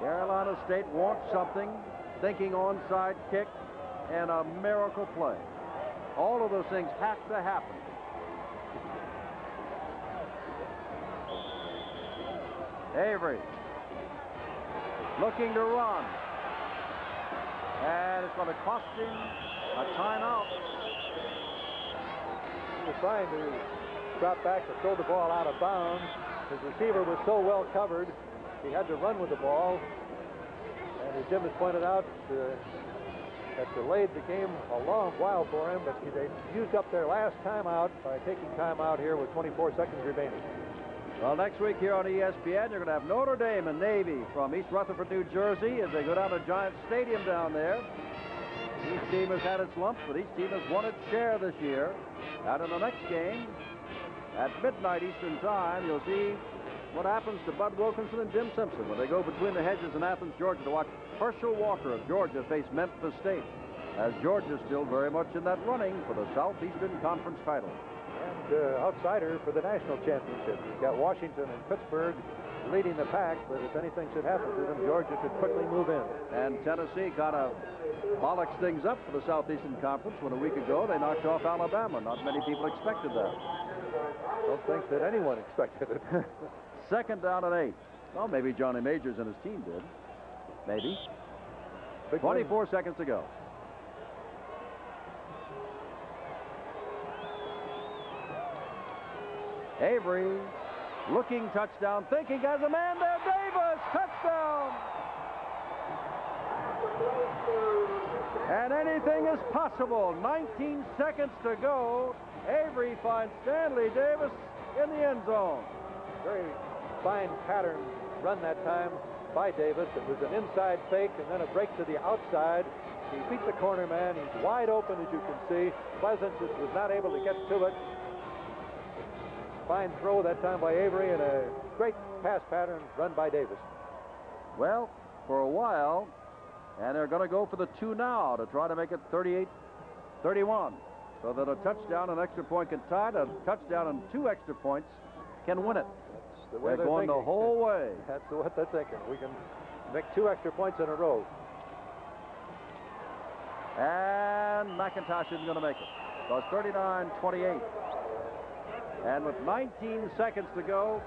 Carolina State wants something, thinking onside kick and a miracle play. All of those things have to happen. Avery looking to run. And it's going to cost him a timeout. He was trying to drop back to throw the ball out of bounds. His receiver was so well covered, he had to run with the ball. And as Jim has pointed out, that delayed the game a long while for him, but they used up their last timeout by taking time out here with 24 seconds remaining. Well, next week here on ESPN, you're going to have Notre Dame and Navy from East Rutherford, New Jersey, as they go down to Giant Stadium down there. Each team has had its lumps, but each team has won its share this year. And in the next game, at midnight Eastern Time, you'll see what happens to Bud Wilkinson and Jim Simpson when they go between the hedges in Athens, Georgia, to watch Herschel Walker of Georgia face Memphis State, as Georgia's still very much in that running for the Southeastern Conference title. And outsider for the national championship. You've got Washington and Pittsburgh leading the pack, but if anything should happen to them, Georgia could quickly move in. And Tennessee kind of bollocks things up for the Southeastern Conference when a week ago they knocked off Alabama. Not many people expected that. Don't think that anyone expected it. Second down and 8. Well, maybe Johnny Majors and his team did. Maybe. 24 seconds to go. Avery looking touchdown, thinking has a man there. Davis, touchdown. And anything is possible. 19 seconds to go. Avery finds Stanley Davis in the end zone. Very fine pattern run that time by Davis. It was an inside fake and then a break to the outside. He beat the corner man. He's wide open, as you can see. Pleasant just was not able to get to it. Fine throw that time by Avery and a great pass pattern run by Davis. Well, for a while, and they're going to go for the 2 now to try to make it 38-31, so that a touchdown, an extra point can tie it. A touchdown and 2 extra points can win it. That's the way they're going thinking. The whole way. That's what they're thinking. We can make 2 extra points in a row. And McIntosh isn't going to make it. So it's 39-28. And with 19 seconds to go,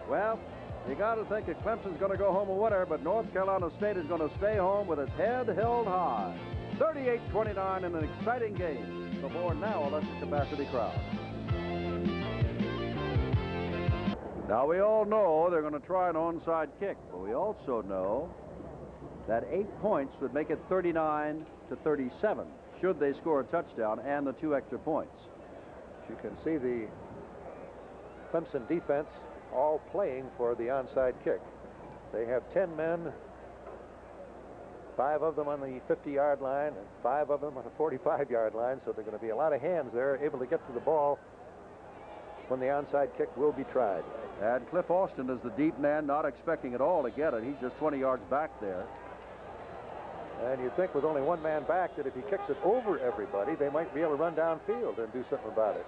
well, you got to think that Clemson's going to go home a winner, but North Carolina State is going to stay home with its head held high. 38-29 in an exciting game before now a lesser capacity crowd. Now, we all know they're going to try an onside kick, but we also know that 8 points would make it 39-37 should they score a touchdown and the 2 extra points. You can see the Clemson defense all playing for the onside kick. They have 10 men, 5 of them on the 50-yard line and 5 of them on the 45-yard line, so there are going to be a lot of hands there able to get to the ball when the onside kick will be tried. And Cliff Austin is the deep man, not expecting at all to get it. He's just 20 yards back there. And you'd think with only 1 man back that if he kicks it over everybody, they might be able to run downfield and do something about it.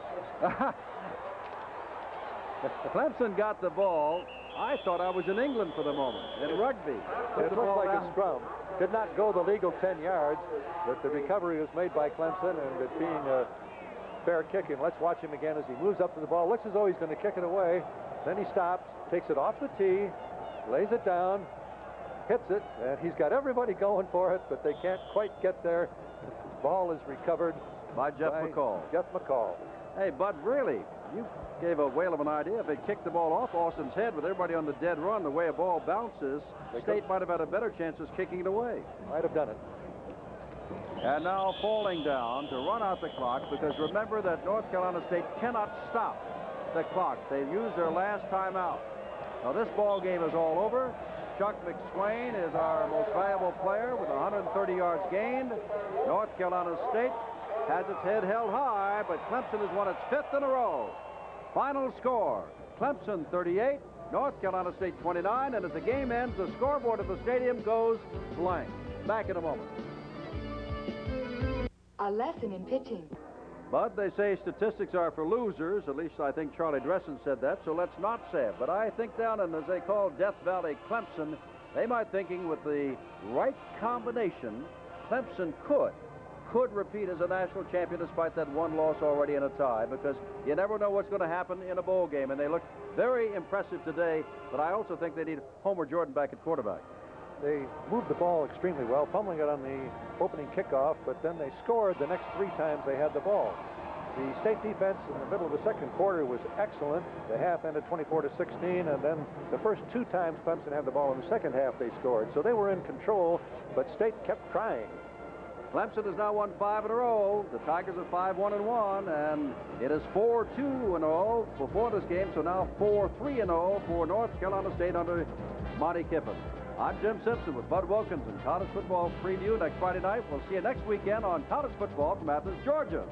Clemson got the ball. I thought I was in England for the moment, in rugby. It looked like a scrum. Did not go the legal 10 yards, but the recovery was made by Clemson, and it being a fair kick. And let's watch him again as he moves up to the ball. Looks as though he's going to kick it away. Then he stops, takes it off the tee, lays it down, hits it, and he's got everybody going for it, but they can't quite get there. The ball is recovered by Jeff McCall. Jeff McCall. Hey, Bud, really, you gave a whale of an idea. If they kicked the ball off Austin's head with everybody on the dead run, the way a ball bounces, State might have had a better chance of kicking it away. Might have done it. And now falling down to run out the clock, because remember that North Carolina State cannot stop the clock. They used their last timeout. Now this ball game is all over. Chuck McSwain is our most valuable player with 130 yards gained. North Carolina State has its head held high, but Clemson has won its 5th in a row. Final score, Clemson 38, North Carolina State 29, and as the game ends, the scoreboard of the stadium goes blank. Back in a moment. A lesson in pitching. But they say statistics are for losers. At least I think Charlie Dressen said that, so let's not say it. But I think down in, as they call Death Valley, Clemson, they might thinking with the right combination, Clemson could repeat as a national champion despite that 1 loss already in a tie, because you never know what's going to happen in a bowl game. And they look very impressive today, but I also think they need Homer Jordan back at quarterback. They moved the ball extremely well, pummeling it on the opening kickoff, but then they scored the next 3 times they had the ball. The State defense in the middle of the second quarter was excellent. The half ended 24-16, and then the first two times Clemson had the ball in the second half, they scored. So they were in control, but State kept trying. Clemson has now won 5 in a row. The Tigers are 5-1-1, and it is 4-2-0 before this game, so now 4-3-0 for North Carolina State under Monty Kiffin. I'm Jim Simpson with Bud Wilkins and College Football Preview next Friday night. We'll see you next weekend on College Football from Athens, Georgia.